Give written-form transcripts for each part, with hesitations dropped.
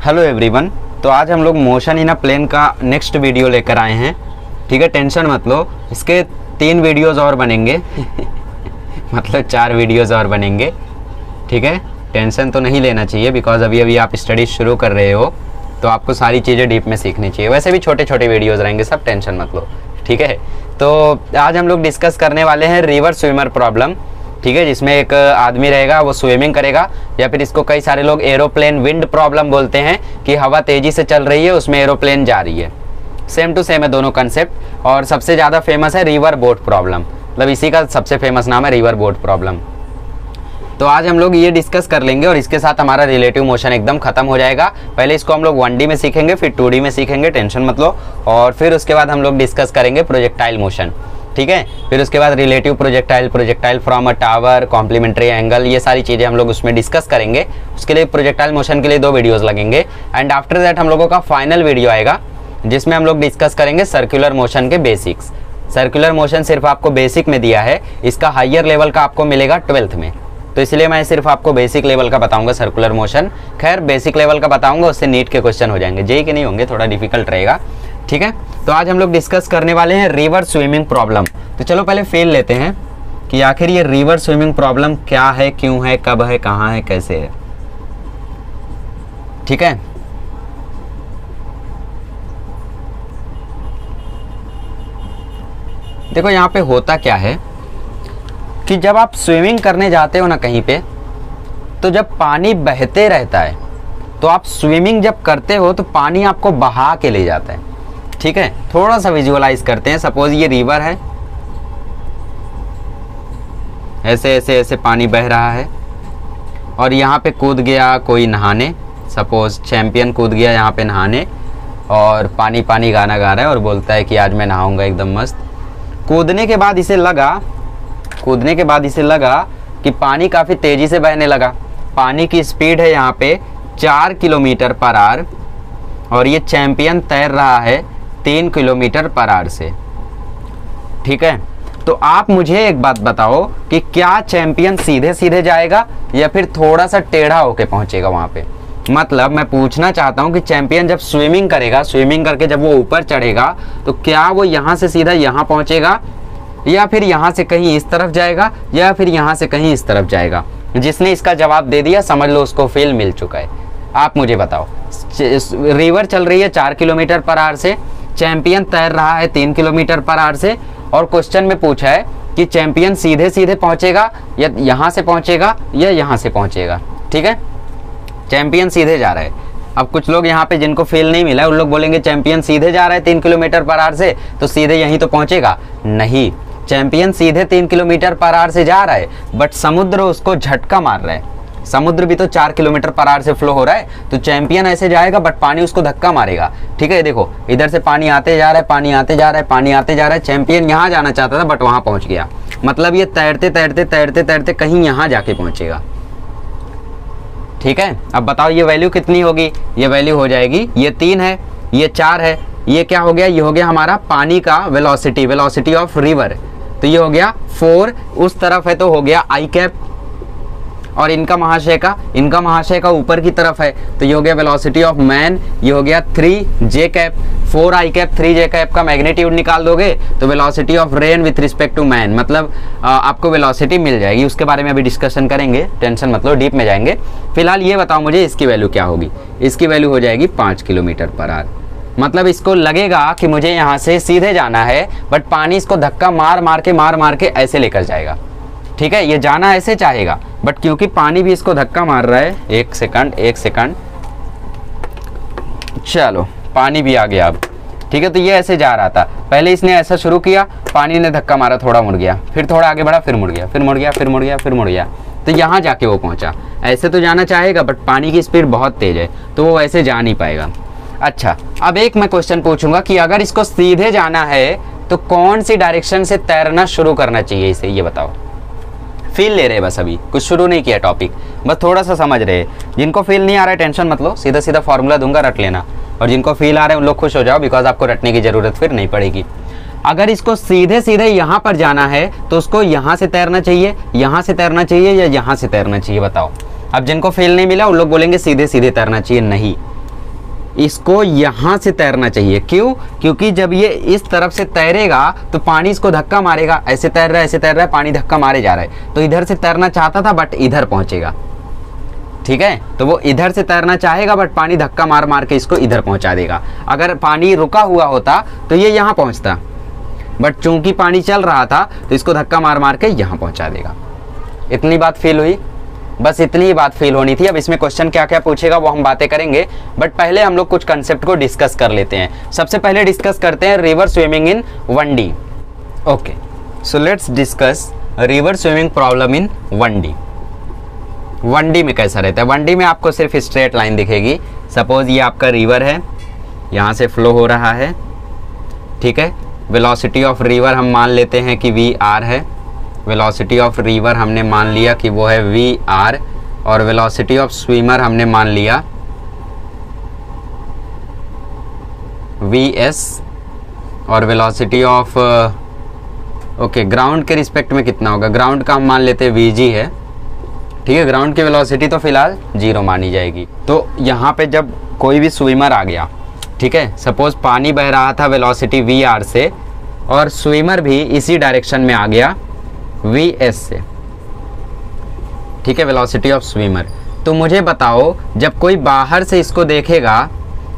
Hello everyone. तो आज हम लोग मोशन इन अ प्लेन का नेक्स्ट वीडियो लेकर आए हैं। ठीक है, टेंशन मत लो, इसके 3 वीडियोज़ और बनेंगे मतलब 4 वीडियोज़ और बनेंगे। ठीक है, टेंशन तो नहीं लेना चाहिए बिकॉज अभी आप स्टडी शुरू कर रहे हो तो आपको सारी चीज़ें डीप में सीखनी चाहिए। वैसे भी छोटे छोटे वीडियोज़ रहेंगे सब, टेंशन मत लो। ठीक है, तो आज हम लोग डिस्कस करने वाले हैं रिवर स्विमर प्रॉब्लम। ठीक है, जिसमें एक आदमी रहेगा, वो स्विमिंग करेगा, या फिर इसको कई सारे लोग एरोप्लेन विंड प्रॉब्लम बोलते हैं कि हवा तेज़ी से चल रही है, उसमें एरोप्लेन जा रही है। सेम टू सेम है दोनों कंसेप्ट। और सबसे ज़्यादा फेमस है रिवर बोट प्रॉब्लम, मतलब इसी का सबसे फेमस नाम है रिवर बोट प्रॉब्लम। तो आज हम लोग ये डिस्कस कर लेंगे और इसके साथ हमारा रिलेटिव मोशन एकदम खत्म हो जाएगा। पहले इसको हम लोग 1D में सीखेंगे, फिर 2D में सीखेंगे, टेंशन मत लो। और फिर उसके बाद हम लोग डिस्कस करेंगे प्रोजेक्टाइल मोशन। ठीक है, फिर उसके बाद relative projectile, projectile from a tower, complementary angle, ये सारी चीज़ें हम लोग उसमें डिस्कस करेंगे। उसके लिए प्रोजेक्टाइल मोशन के लिए 2 वीडियोस लगेंगे। एंड आफ्टर दैट हम लोगों का फाइनल वीडियो आएगा जिसमें हम लोग डिस्कस करेंगे सर्कुलर मोशन के बेसिक्स। सर्कुलर मोशन सिर्फ आपको बेसिक में दिया है, इसका हायर लेवल का आपको मिलेगा 12th में, तो इसलिए मैं सिर्फ आपको बेसिक लेवल का बताऊंगा सर्कुलर मोशन। खैर बेसिक लेवल का बताऊंगा, उससे नीट के क्वेश्चन हो जाएंगे, जेई के नहीं होंगे, थोड़ा डिफिकल्ट रहेगा। ठीक है, तो आज हम लोग डिस्कस करने वाले हैं रिवर स्विमिंग प्रॉब्लम। तो चलो पहले फेल लेते हैं कि आखिर ये रिवर स्विमिंग प्रॉब्लम क्या है, क्यों है, कब है, कहाँ है, कैसे है। ठीक है, देखो यहाँ पे होता क्या है कि जब आप स्विमिंग करने जाते हो ना कहीं पे, तो जब पानी बहते रहता है तो आप स्विमिंग जब करते हो तो पानी आपको बहा के ले जाता है। ठीक है, थोड़ा सा विजुअलाइज करते हैं। सपोज ये रिवर है, ऐसे ऐसे ऐसे पानी बह रहा है और यहाँ पे कूद गया कोई नहाने। सपोज चैंपियन कूद गया यहाँ पे नहाने और पानी पानी गाना गा रहा है और बोलता है कि आज मैं नहाऊंगा एकदम मस्त। कूदने के बाद इसे लगा कि पानी काफ़ी तेज़ी से बहने लगा। पानी की स्पीड है यहाँ पे 4 किलोमीटर पर आवर और ये चैंपियन तैर रहा है 3 किलोमीटर पर आवर से। ठीक है, तो आप मुझे एक बात बताओ कि क्या चैंपियन सीधे सीधे जाएगा या फिर थोड़ा सा टेढ़ा होके पहुंचेगा वहाँ पे। मतलब मैं पूछना चाहता हूँ कि चैंपियन जब स्विमिंग करेगा, स्विमिंग करके जब वो ऊपर चढ़ेगा तो क्या वो यहाँ से सीधा यहाँ पहुँचेगा या फिर यहाँ से कहीं इस तरफ जाएगा या फिर यहाँ से कहीं इस तरफ जाएगा। जिसने इसका जवाब दे दिया समझ लो उसको फेल मिल चुका है। आप मुझे बताओ, रिवर चल रही है 4 किलोमीटर पर आवर से, चैंपियन तैर रहा है 3 किलोमीटर पर आवर से, और क्वेश्चन में पूछा है कि चैंपियन सीधे सीधे पहुंचेगा या यहाँ से पहुंचेगा या यहाँ से पहुंचेगा। ठीक है, चैंपियन सीधे जा रहा है। अब कुछ लोग यहाँ पे जिनको फेल नहीं मिला है उन लोग बोलेंगे चैंपियन सीधे जा रहा है 3 किलोमीटर पर आवर से तो सीधे यहीं तो पहुंचेगा। नहीं, चैंपियन सीधे 3 किलोमीटर पर आवर से जा रहा है बट समुद्र उसको झटका मार रहा है। समुद्र भी तो 4 किलोमीटर पर आवर से फ्लो हो रहा है, तो चैंपियन ऐसे जाएगा बट पानी उसको धक्का मारेगा। ठीक है, देखो इधर से पानी आते जा रहा है, पानी आते जा रहा है, पानी आते जा रहा है। चैंपियन यहाँ जाना चाहता था बट वहाँ पहुँच गया। मतलब ये तैरते तैरते तैरते तैरते कहीं यहाँ जाके पहुँचेगा। ठीक है, अब बताओ ये वैल्यू कितनी होगी। ये वैल्यू हो जाएगी, ये 3 है, ये 4 है, ये क्या हो गया, ये हो गया हमारा पानी का वेलोसिटी, वेलोसिटी ऑफ रिवर। तो ये हो गया 4, उस तरफ है तो हो गया आई कैप, और इनका महाशय का ऊपर की तरफ है तो ये हो गया वेलोसिटी ऑफ मैन, ये हो गया 3 j cap. 4 i cap 3 j cap का मैग्नीट्यूड निकाल दोगे तो velocity of rain with respect to man, मतलब आपको वेलोसिटी मिल जाएगी। उसके बारे में अभी डिस्कशन करेंगे, टेंशन मत लो, डीप में जाएंगे। फिलहाल ये बताओ मुझे इसकी वैल्यू क्या होगी। इसकी वैल्यू हो जाएगी 5 किलोमीटर पर आवर। मतलब इसको लगेगा कि मुझे यहाँ से सीधे जाना है बट पानी इसको धक्का मार मार के ऐसे लेकर जाएगा। ठीक है, ये जाना ऐसे चाहेगा बट क्योंकि पानी भी इसको धक्का मार रहा है, एक सेकंड, चलो पानी भी आ गया अब। ठीक है, तो ये ऐसे जा रहा था, पहले इसने ऐसा शुरू किया, पानी ने धक्का मारा, थोड़ा मुड़ गया, फिर थोड़ा आगे बढ़ा, फिर मुड़ गया, फिर मुड़ गया, फिर मुड़ गया, फिर मुड़ गया, तो यहाँ जाके वो पहुँचा। ऐसे तो जाना चाहेगा बट पानी की स्पीड बहुत तेज है तो वो ऐसे जा नहीं पाएगा। अच्छा, अब एक मैं क्वेश्चन पूछूंगा कि अगर इसको सीधे जाना है तो कौन सी डायरेक्शन से तैरना शुरू करना चाहिए इसे, ये बताओ। फील ले रहे बस, अभी कुछ शुरू नहीं किया टॉपिक, बस थोड़ा सा समझ रहे। जिनको फील नहीं आ रहा है टेंशन मत लो, सीधा सीधा फॉर्मूला दूंगा, रट लेना। और जिनको फील आ रहा है उन लोग खुश हो जाओ बिकॉज आपको रटने की जरूरत फिर नहीं पड़ेगी। अगर इसको सीधे सीधे यहाँ पर जाना है तो उसको यहाँ से तैरना चाहिए, यहाँ से तैरना चाहिए या यहाँ से तैरना चाहिए, बताओ। अब जिनको फेल नहीं मिला उन लोग बोलेंगे सीधे सीधे तैरना चाहिए। नहीं, इसको यहाँ से तैरना चाहिए। क्यों? क्योंकि जब ये इस तरफ से तैरेगा तो पानी इसको धक्का मारेगा, ऐसे तैर रहा है, ऐसे तैर रहा है, पानी धक्का मारे जा रहा है, तो इधर से तैरना चाहता था बट इधर पहुंचेगा। ठीक है, तो वो इधर से तैरना चाहेगा बट पानी धक्का मार मार के इसको इधर पहुंचा देगा। अगर पानी रुका हुआ होता तो ये यहाँ पहुंचता, बट चूंकि पानी चल रहा था तो इसको धक्का मार मार के यहाँ पहुंचा देगा। इतनी बात फील हुई? बस इतनी ही बात फील होनी थी। अब इसमें क्वेश्चन क्या क्या पूछेगा वो हम बातें करेंगे, बट पहले हम लोग कुछ कंसेप्ट को डिस्कस कर लेते हैं। सबसे पहले डिस्कस करते हैं river swimming in 1D। Okay, so let's discuss river swimming problem in 1D। 1D में कैसा रहता है? 1D में आपको सिर्फ स्ट्रेट लाइन दिखेगी। सपोज ये आपका रिवर है, यहाँ से फ्लो हो रहा है, ठीक है। वेलोसिटी ऑफ रिवर हम मान लेते हैं कि VR है। वेलोसिटी ऑफ रिवर हमने मान लिया कि वो है VR, और वेलोसिटी ऑफ स्विमर हमने मान लिया VS, और वेलोसिटी ऑफ ओके ग्राउंड के रिस्पेक्ट में कितना होगा? ग्राउंड का हम मान लेते हैं VG है, ठीक है। ग्राउंड की वेलोसिटी तो फिलहाल 0 मानी जाएगी। तो यहाँ पे जब कोई भी स्विमर आ गया, ठीक है, सपोज पानी बह रहा था वेलोसिटी VR से, और स्विमर भी इसी डायरेक्शन में आ गया VS से, ठीक है, वेलोसिटी ऑफ स्विमर। तो मुझे बताओ, जब कोई बाहर से इसको देखेगा,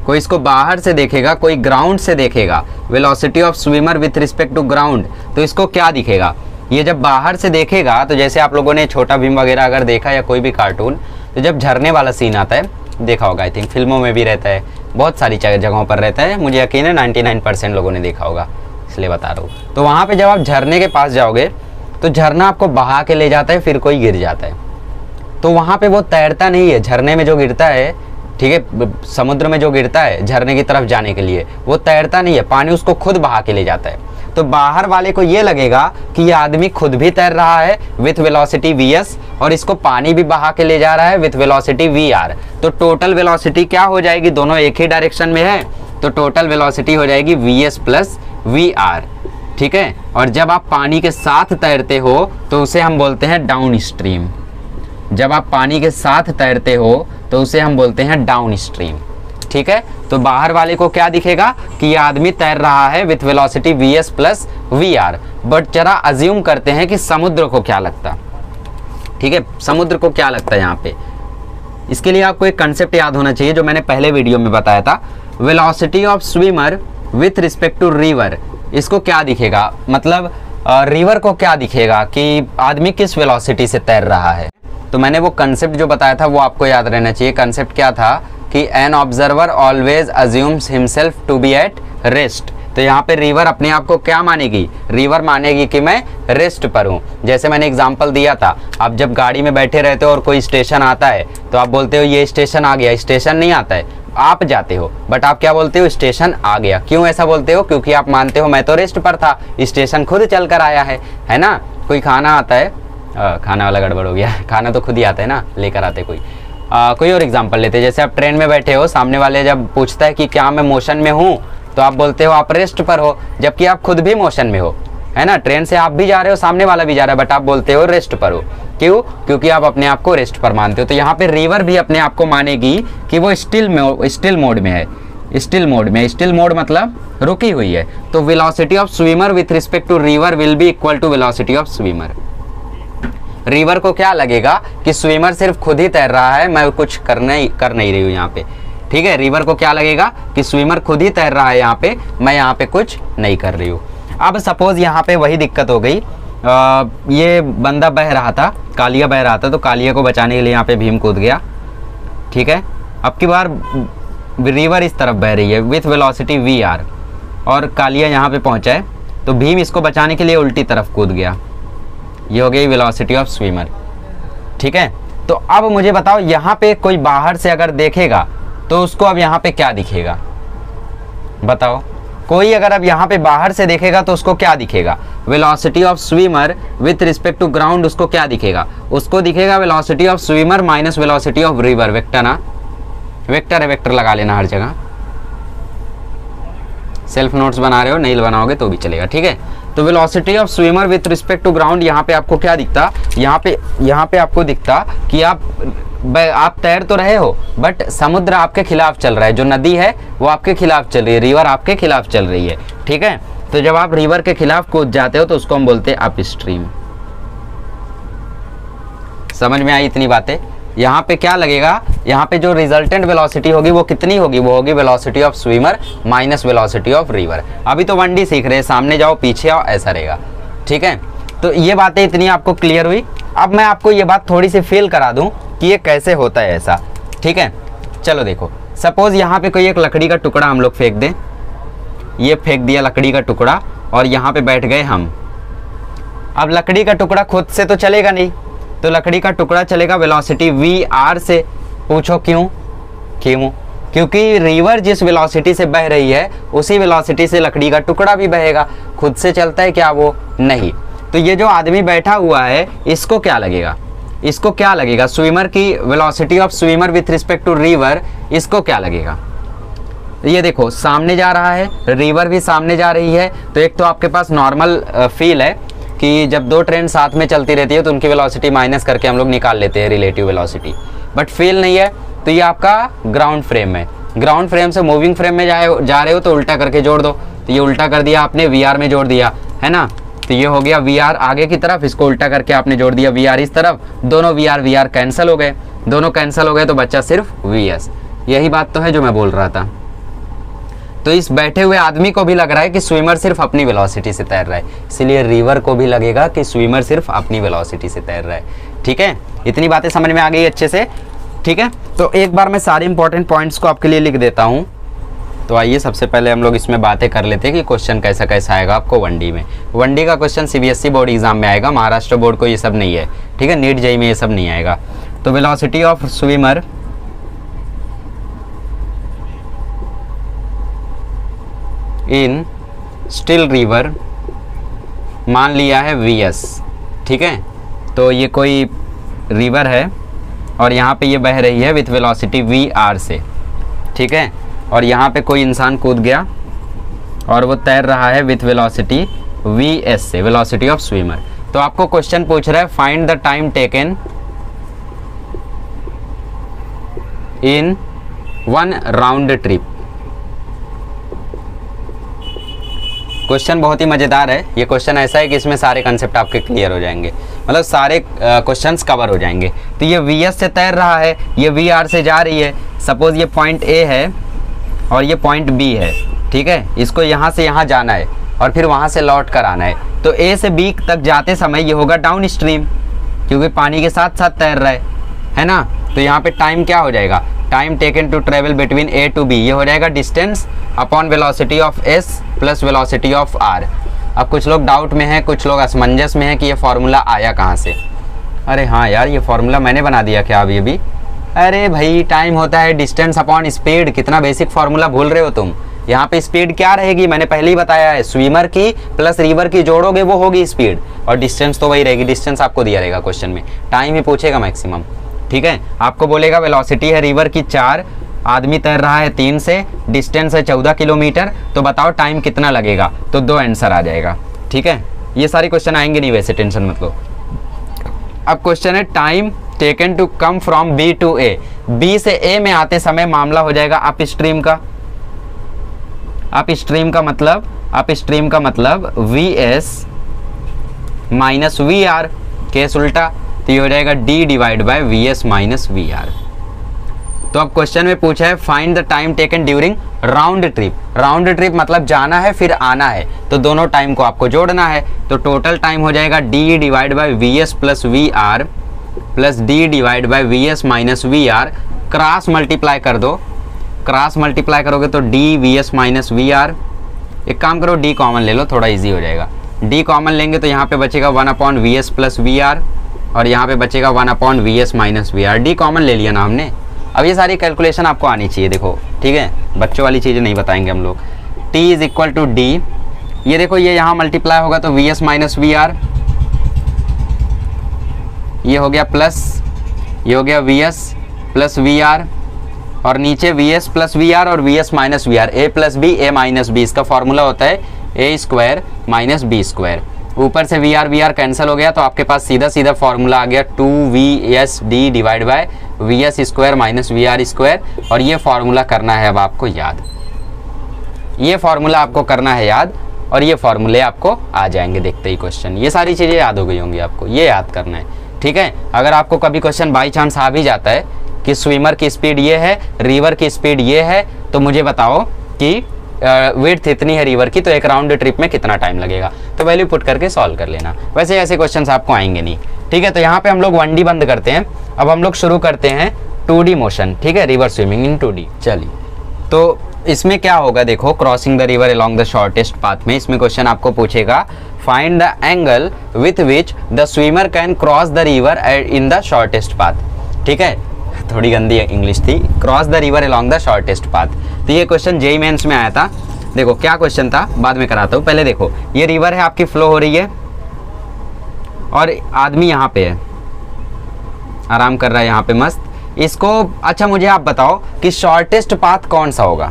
कोई इसको बाहर से देखेगा, कोई ग्राउंड से देखेगा, velocity of swimmer with respect to ground, तो इसको क्या दिखेगा? ये जब बाहर से देखेगा तो जैसे आप लोगों ने छोटा भीम वगैरह अगर देखा या कोई भी कार्टून, तो जब झरने वाला सीन आता है, देखा होगा, आई थिंक फिल्मों में भी रहता है, बहुत सारी जगहों पर रहता है, मुझे यकीन है 99% लोगों ने देखा होगा, इसलिए बता रहा हूँ। तो वहाँ पे जब आप झरने के पास जाओगे तो झरना आपको बहा के ले जाता है, फिर कोई गिर जाता है, तो वहाँ पे वो तैरता नहीं है। झरने में जो गिरता है, ठीक है, समुद्र में जो गिरता है झरने की तरफ जाने के लिए, वो तैरता नहीं है, पानी उसको खुद बहा के ले जाता है। तो बाहर वाले को ये लगेगा कि ये आदमी खुद भी तैर रहा है विथ वेलोसिटी VS, और इसको पानी भी बहा के ले जा रहा है विथ वेलोसिटी VR। तो टोटल वेलोसिटी क्या हो जाएगी? दोनों एक ही डायरेक्शन में है, तो टोटल वेलोसिटी हो जाएगी VS प्लस VR, ठीक है। और जब आप पानी के साथ तैरते हो तो उसे हम बोलते हैं डाउन स्ट्रीम। जब आप पानी के साथ तैरते हो तो उसे हम बोलते हैं डाउन स्ट्रीम, ठीक है। तो बाहर वाले को क्या दिखेगा कि ये आदमी तैर रहा है with velocity VS plus VR। But जरा अज्यूम करते हैं कि समुद्र को क्या लगता, ठीक है, समुद्र को क्या लगता है यहाँ पे। इसके लिए आपको एक कंसेप्ट याद होना चाहिए जो मैंने पहले वीडियो में बताया था। Velocity of swimmer with respect to river, इसको क्या दिखेगा? मतलब रिवर को क्या दिखेगा कि आदमी किस वेलोसिटी से तैर रहा है। तो मैंने वो कंसेप्ट जो बताया था वो आपको याद रहना चाहिए। कंसेप्ट क्या था कि an observer always assumes himself to be at rest. तो यहाँ पे रिवर अपने आप को क्या मानेगी? रिवर मानेगी कि मैं रेस्ट पर हूँ। जैसे मैंने एग्जांपल दिया था, आप जब गाड़ी में बैठे रहते हो और कोई स्टेशन आता है तो आप बोलते हो ये स्टेशन आ गया। स्टेशन नहीं आता है, आप जाते हो, बट आप क्या बोलते हो? स्टेशन आ गया। क्यों ऐसा बोलते हो? क्योंकि आप मानते हो मैं तो रेस्ट पर था, स्टेशन खुद चल कर आया है ना। कोई खाना आता है, खाना वाला गड़बड़ हो गया, खाना तो खुद ही आता है ना, लेकर आते कोई और एग्जांपल लेते हैं। जैसे आप ट्रेन में बैठे हो, सामने वाले जब पूछता है कि क्या मैं मोशन में हूँ, तो आप बोलते हो आप रेस्ट पर हो, जबकि आप खुद भी मोशन में हो, है ना। ट्रेन से आप भी जा रहे हो, सामने वाला भी जा रहा है, बट आप बोलते हो रेस्ट पर हो। क्यों? क्योंकि आप अपने आप को रेस्ट पर मानते हो। तो यहाँ पे रिवर भी अपने आप को मानेगी कि वो स्टिल मोड में है। स्टिल मोड मतलब रुकी हुई है। तो velocity of swimmer with respect to river will be equal to velocity of swimmer. River को क्या लगेगा कि स्विमर सिर्फ खुद ही तैर रहा है, मैं कुछ कर नहीं रही हूँ यहाँ पे, ठीक है। रिवर को क्या लगेगा कि स्विमर खुद ही तैर रहा है यहाँ पे, मैं यहाँ पे कुछ नहीं कर रही हूँ। अब सपोज यहाँ पे वही दिक्कत हो गई, ये बंदा बह रहा था, कालिया बह रहा था, तो कालिया को बचाने के लिए यहाँ पे भीम कूद गया, ठीक है। अब की बार रिवर इस तरफ बह रही है विथ वेलोसिटी VR, और कालिया यहाँ पे पहुँचा है, तो भीम इसको बचाने के लिए उल्टी तरफ कूद गया। ये हो गई वेलोसिटी ऑफ स्विमर, ठीक है। तो अब मुझे बताओ, यहाँ पे कोई बाहर से अगर देखेगा तो उसको अब यहाँ पे क्या दिखेगा? बताओ, कोई अगर अब यहाँ पे बाहर से देखेगा तो उसको क्या दिखेगा? Velocity of swimmer with respect to ground, उसको क्या दिखेगा? उसको दिखेगा velocity of swimmer minus velocity of river. Vector ना, वेक्टर है, वेक्टर लगा लेना हर जगह। सेल्फ नोट्स बना रहे हो, नहीं बनाओगे तो भी चलेगा, ठीक है। तो velocity of swimmer with respect to ground यहाँ पे आपको क्या दिखता, यहाँ पे आपको दिखता कि आप तैर तो रहे हो बट समुद्र आपके खिलाफ चल रहा है, जो नदी है वो आपके खिलाफ चल रही है, रिवर आपके खिलाफ चल रही है, ठीक है। तो जब आप रिवर के खिलाफ कूद जाते हो तो उसको हम बोलते हैं अप स्ट्रीम। समझ में आई इतनी बातें? यहाँ पे क्या लगेगा, यहाँ पे जो रिजल्टेंट वेलोसिटी होगी वो कितनी होगी, वो होगी velocity of swimmer minus velocity of river. अभी तो 1D सीख रहे हैं, सामने जाओ पीछे आओ ऐसा रहेगा, ठीक है। तो ये बातें इतनी आपको क्लियर हुई। अब मैं आपको ये बात थोड़ी सी फील करा दूं कि ये कैसे होता है ऐसा, ठीक है। चलो देखो, सपोज यहाँ पे कोई एक लकड़ी का टुकड़ा हम लोग फेंक दें, ये फेंक दिया लकड़ी का टुकड़ा और यहाँ पे बैठ गए हम। अब लकड़ी का टुकड़ा खुद से तो चलेगा नहीं, तो लकड़ी का टुकड़ा चलेगा वेलोसिटी VR से। पूछो क्यों? क्योंकि रिवर जिस वेलोसिटी से बह रही है उसी वेलोसिटी से लकड़ी का टुकड़ा भी बहेगा। खुद से चलता है क्या वो? नहीं। तो ये जो आदमी बैठा हुआ है इसको क्या लगेगा, स्विमर की velocity of swimmer with respect to river, इसको क्या लगेगा? ये देखो सामने जा रहा है, रिवर भी सामने जा रही है, तो एक तो आपके पास नॉर्मल फील है कि जब दो ट्रेन साथ में चलती रहती है तो उनकी वेलोसिटी माइनस करके हम लोग निकाल लेते हैं रिलेटिव वेलोसिटी, बट फील नहीं है। तो ये आपका ग्राउंड फ्रेम है, ग्राउंड फ्रेम से मूविंग फ्रेम में जा रहे हो तो उल्टा करके जोड़ दो, तो ये उल्टा कर दिया आपने, VR में जोड़ दिया है ना। तो ये हो गया VR आगे की तरफ, इसको उल्टा करके आपने जोड़ दिया VR इस तरफ, दोनों VR कैंसिल हो गए, दोनों कैंसिल हो गए तो बच्चा सिर्फ VS। यही बात तो है जो मैं बोल रहा था। तो इस बैठे हुए आदमी को भी लग रहा है कि स्विमर सिर्फ अपनी वेलोसिटी से तैर रहा है, इसलिए रिवर को भी लगेगा कि स्विमर सिर्फ अपनी वेलोसिटी से तैर रहा है, ठीक है। इतनी बातें समझ में आ गई अच्छे से, ठीक है। तो एक बार मैं सारे इंपॉर्टेंट पॉइंट्स को आपके लिए लिख देता हूँ। तो आइए सबसे पहले हम लोग इसमें बातें कर लेते हैं कि क्वेश्चन कैसा कैसा आएगा आपको 1D में। 1D का क्वेश्चन CBSE बोर्ड एग्जाम में आएगा, महाराष्ट्र बोर्ड को ये सब नहीं है, ठीक है। नीट JEE में ये सब नहीं आएगा। तो velocity of swimmer in still river मान लिया है VS, ठीक है। तो ये कोई रिवर है और यहाँ पे ये बह रही है विथ वेलोसिटी VR से, ठीक है। और यहाँ पे कोई इंसान कूद गया और वो तैर रहा है विथ वेलोसिटी VS से, वेलोसिटी ऑफ स्विमर। तो आपको क्वेश्चन पूछ रहा है find the time taken in 1 round trip. Question बहुत ही मज़ेदार है। ये क्वेश्चन ऐसा है कि इसमें सारे कंसेप्ट आपके क्लियर हो जाएंगे, मतलब सारे क्वेश्चंस कवर हो जाएंगे। तो ये VS से तैर रहा है, ये VR से जा रही है। सपोज ये पॉइंट A है और ये पॉइंट B है, ठीक है। इसको यहाँ से यहाँ जाना है और फिर वहाँ से लौट कर आना है। तो A से B तक जाते समय ये होगा डाउन स्ट्रीम, क्योंकि पानी के साथ साथ तैर रहा है ना। तो यहाँ पे टाइम क्या हो जाएगा, time taken to travel between A to B, ये हो जाएगा distance upon velocity of S plus velocity of R। अब कुछ लोग डाउट में हैं, कुछ लोग असमंजस में हैं कि ये फार्मूला आया कहाँ से। अरे हाँ यार, ये फार्मूला मैंने बना दिया क्या अभी अभी? अरे भाई, टाइम होता है डिस्टेंस अपॉन स्पीड। कितना बेसिक फार्मूला भूल रहे हो तुम। यहाँ पे स्पीड क्या रहेगी, मैंने पहले ही बताया है, स्विमर की प्लस रिवर की जोड़ोगे वो होगी स्पीड, और डिस्टेंस तो वही रहेगी। डिस्टेंस आपको दिया रहेगा क्वेश्चन में, टाइम ही पूछेगा मैक्सिमम, ठीक है। आपको बोलेगा वेलोसिटी है रिवर की 4, आदमी तैर रहा है 3 से, डिस्टेंस है 14 किलोमीटर, तो बताओ टाइम कितना लगेगा। तो 2 आंसर आ जाएगा, ठीक है। ये सारे क्वेश्चन आएंगे नहीं वैसे, टेंशन मत लो। अब क्वेश्चन है time taken to come from B to A। B से A में आते समय मामला हो जाएगा अप स्ट्रीम का। अप स्ट्रीम का मतलब VS माइनस VR, केस उल्टा, तो ये हो जाएगा D divide by VS minus VR। तो अब क्वेश्चन में पूछा है find the time taken during round trip. Round trip मतलब जाना है फिर आना है, तो दोनों टाइम को आपको जोड़ना है। तो टोटल टाइम हो जाएगा D divide by VS plus VR plus D divide by VS minus VR। Cross multiply कर दो, क्रॉस मल्टीप्लाई करोगे तो D VS माइनस VR। एक काम करो, D कॉमन ले लो, थोड़ा इजी हो जाएगा। D कॉमन लेंगे तो यहाँ पे बचेगा 1 अपॉन VS प्लस VR और यहाँ पे बचेगा 1 upon VS minus VR। D common ले लिया ना हमने। अब ये सारी कैलकुलेशन आपको आनी चाहिए, देखो ठीक है, बच्चों वाली चीज़ें नहीं बताएंगे हम लोग। T is equal to D, ये देखो ये यहाँ मल्टीप्लाई होगा तो VS माइनस VR, ये हो गया प्लस, ये हो गया VS प्लस VR, और नीचे VS प्लस VR और VS minus VR। A plus B A minus B, इसका फॉर्मूला होता है ए स्क्वायर माइनस बी स्क्वायर। ऊपर से वी आर कैंसिल हो गया तो आपके पास सीधा सीधा फॉर्मूला आ गया 2VSD divide by VS square minus VR square. और ये फॉर्मूला करना है अब आपको याद, ये फॉर्मूला आपको करना है याद और ये फॉर्मूले आपको आ जाएंगे देखते ही क्वेश्चन। ये सारी चीज़ें याद हो गई होंगी आपको, ये याद करना है, ठीक है। अगर आपको कभी क्वेश्चन बाई चांस आ भी जाता है कि स्विमर की स्पीड ये है, रिवर की स्पीड ये है, तो मुझे बताओ कि विड्थ इतनी है रिवर की, तो एक राउंड ट्रिप में कितना टाइम लगेगा, तो वैल्यू पुट करके सॉल्व कर लेना। वैसे ऐसे क्वेश्चंस आपको आएंगे नहीं, ठीक है। तो यहाँ पे हम लोग 1D बंद करते हैं। अब हम लोग शुरू करते हैं 2D मोशन, ठीक है, रिवर स्विमिंग इन 2D। चलिए, तो इसमें क्या होगा देखो, crossing the river along the shortest path में इसमें क्वेश्चन आपको पूछेगा find the angle with which the swimmer can cross the river in the shortest path, ठीक है। थोड़ी गंदी इंग्लिश थी, cross the river along the shortest path. तो ये क्वेश्चन जेईई मेंस में आया था। देखो क्या क्वेश्चन था, बाद में कराता हूँ, पहले देखो ये रिवर है आपकी, फ्लो हो रही है और आदमी यहाँ पे है, आराम कर रहा है यहाँ पे मस्त। इसको अच्छा मुझे आप बताओ कि शॉर्टेस्ट पाथ कौन सा होगा,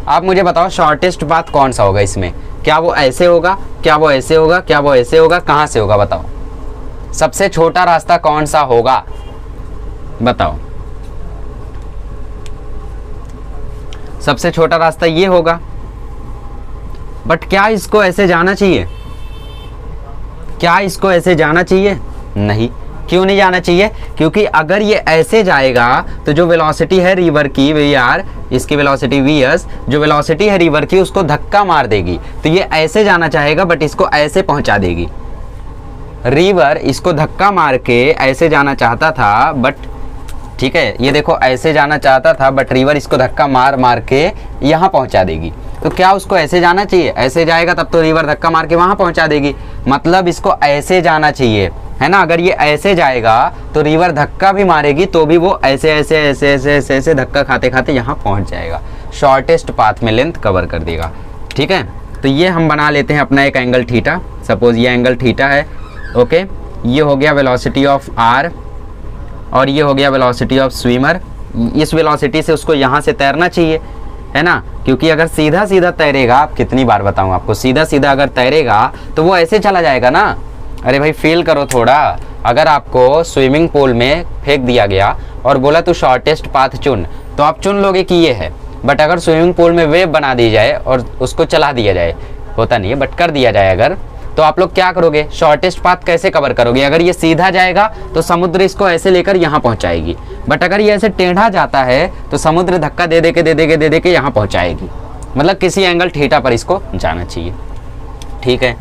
आप मुझे बताओ शॉर्टेस्ट पाथ कौन सा होगा इसमें। क्या वो ऐसे होगा, क्या वो ऐसे होगा, क्या वो ऐसे होगा, कहाँ से होगा बताओ। सबसे छोटा रास्ता कौन सा होगा बताओ। सबसे छोटा रास्ता ये होगा, बट क्या इसको ऐसे जाना चाहिए, क्या इसको ऐसे जाना चाहिए? नहीं। क्यों नहीं जाना चाहिए? क्योंकि अगर ये ऐसे जाएगा तो जो वेलोसिटी है रिवर की VR, इसकी वेलोसिटी VS, जो वेलोसिटी है रिवर की उसको धक्का मार देगी। तो ये ऐसे जाना चाहेगा बट इसको ऐसे पहुंचा देगी। रिवर इसको धक्का मार के ऐसे जाना चाहता था बट, ठीक है, ये देखो ऐसे जाना चाहता था बट रिवर इसको धक्का मार मार के यहाँ पहुंचा देगी। तो क्या उसको ऐसे जाना चाहिए? ऐसे जाएगा तब तो रिवर धक्का मार के वहाँ पहुंचा देगी, मतलब इसको ऐसे जाना चाहिए, है ना। अगर ये ऐसे जाएगा तो रिवर धक्का भी मारेगी तो भी वो ऐसे ऐसे ऐसे ऐसे ऐसे ऐसे धक्का खाते खाते यहाँ पहुँच जाएगा, शॉर्टेस्ट पाथ में लेंथ कवर कर देगा, ठीक है। तो ये हम बना लेते हैं अपना एक एंगल थीटा, सपोज ये एंगल थीटा है, ओके। ये हो गया वेलोसिटी ऑफ R और ये हो गया वेलोसिटी ऑफ स्विमर। इस वेलोसिटी से उसको यहाँ से तैरना चाहिए, है ना, क्योंकि अगर सीधा सीधा तैरेगा, आप कितनी बार बताऊँ आपको, सीधा सीधा अगर तैरेगा तो वो ऐसे चला जाएगा ना। अरे भाई फील करो थोड़ा, अगर आपको स्विमिंग पूल में फेंक दिया गया और बोला तू शॉर्टेस्ट पाथ चुन, तो आप चुन लोगे कि ये है। बट अगर स्विमिंग पूल में वेव बना दी जाए और उसको चला दिया जाए, होता नहीं है बट कर दिया जाए अगर, तो आप लोग क्या करोगे, शॉर्टेस्ट पाथ कैसे कवर करोगे। अगर ये सीधा जाएगा तो समुद्र इसको ऐसे लेकर यहाँ पहुँचाएगी, बट अगर ये ऐसे टेढ़ा जाता है तो समुद्र धक्का दे दे के यहाँ पहुँचाएगी। मतलब किसी एंगल थीटा पर इसको जाना चाहिए, ठीक है।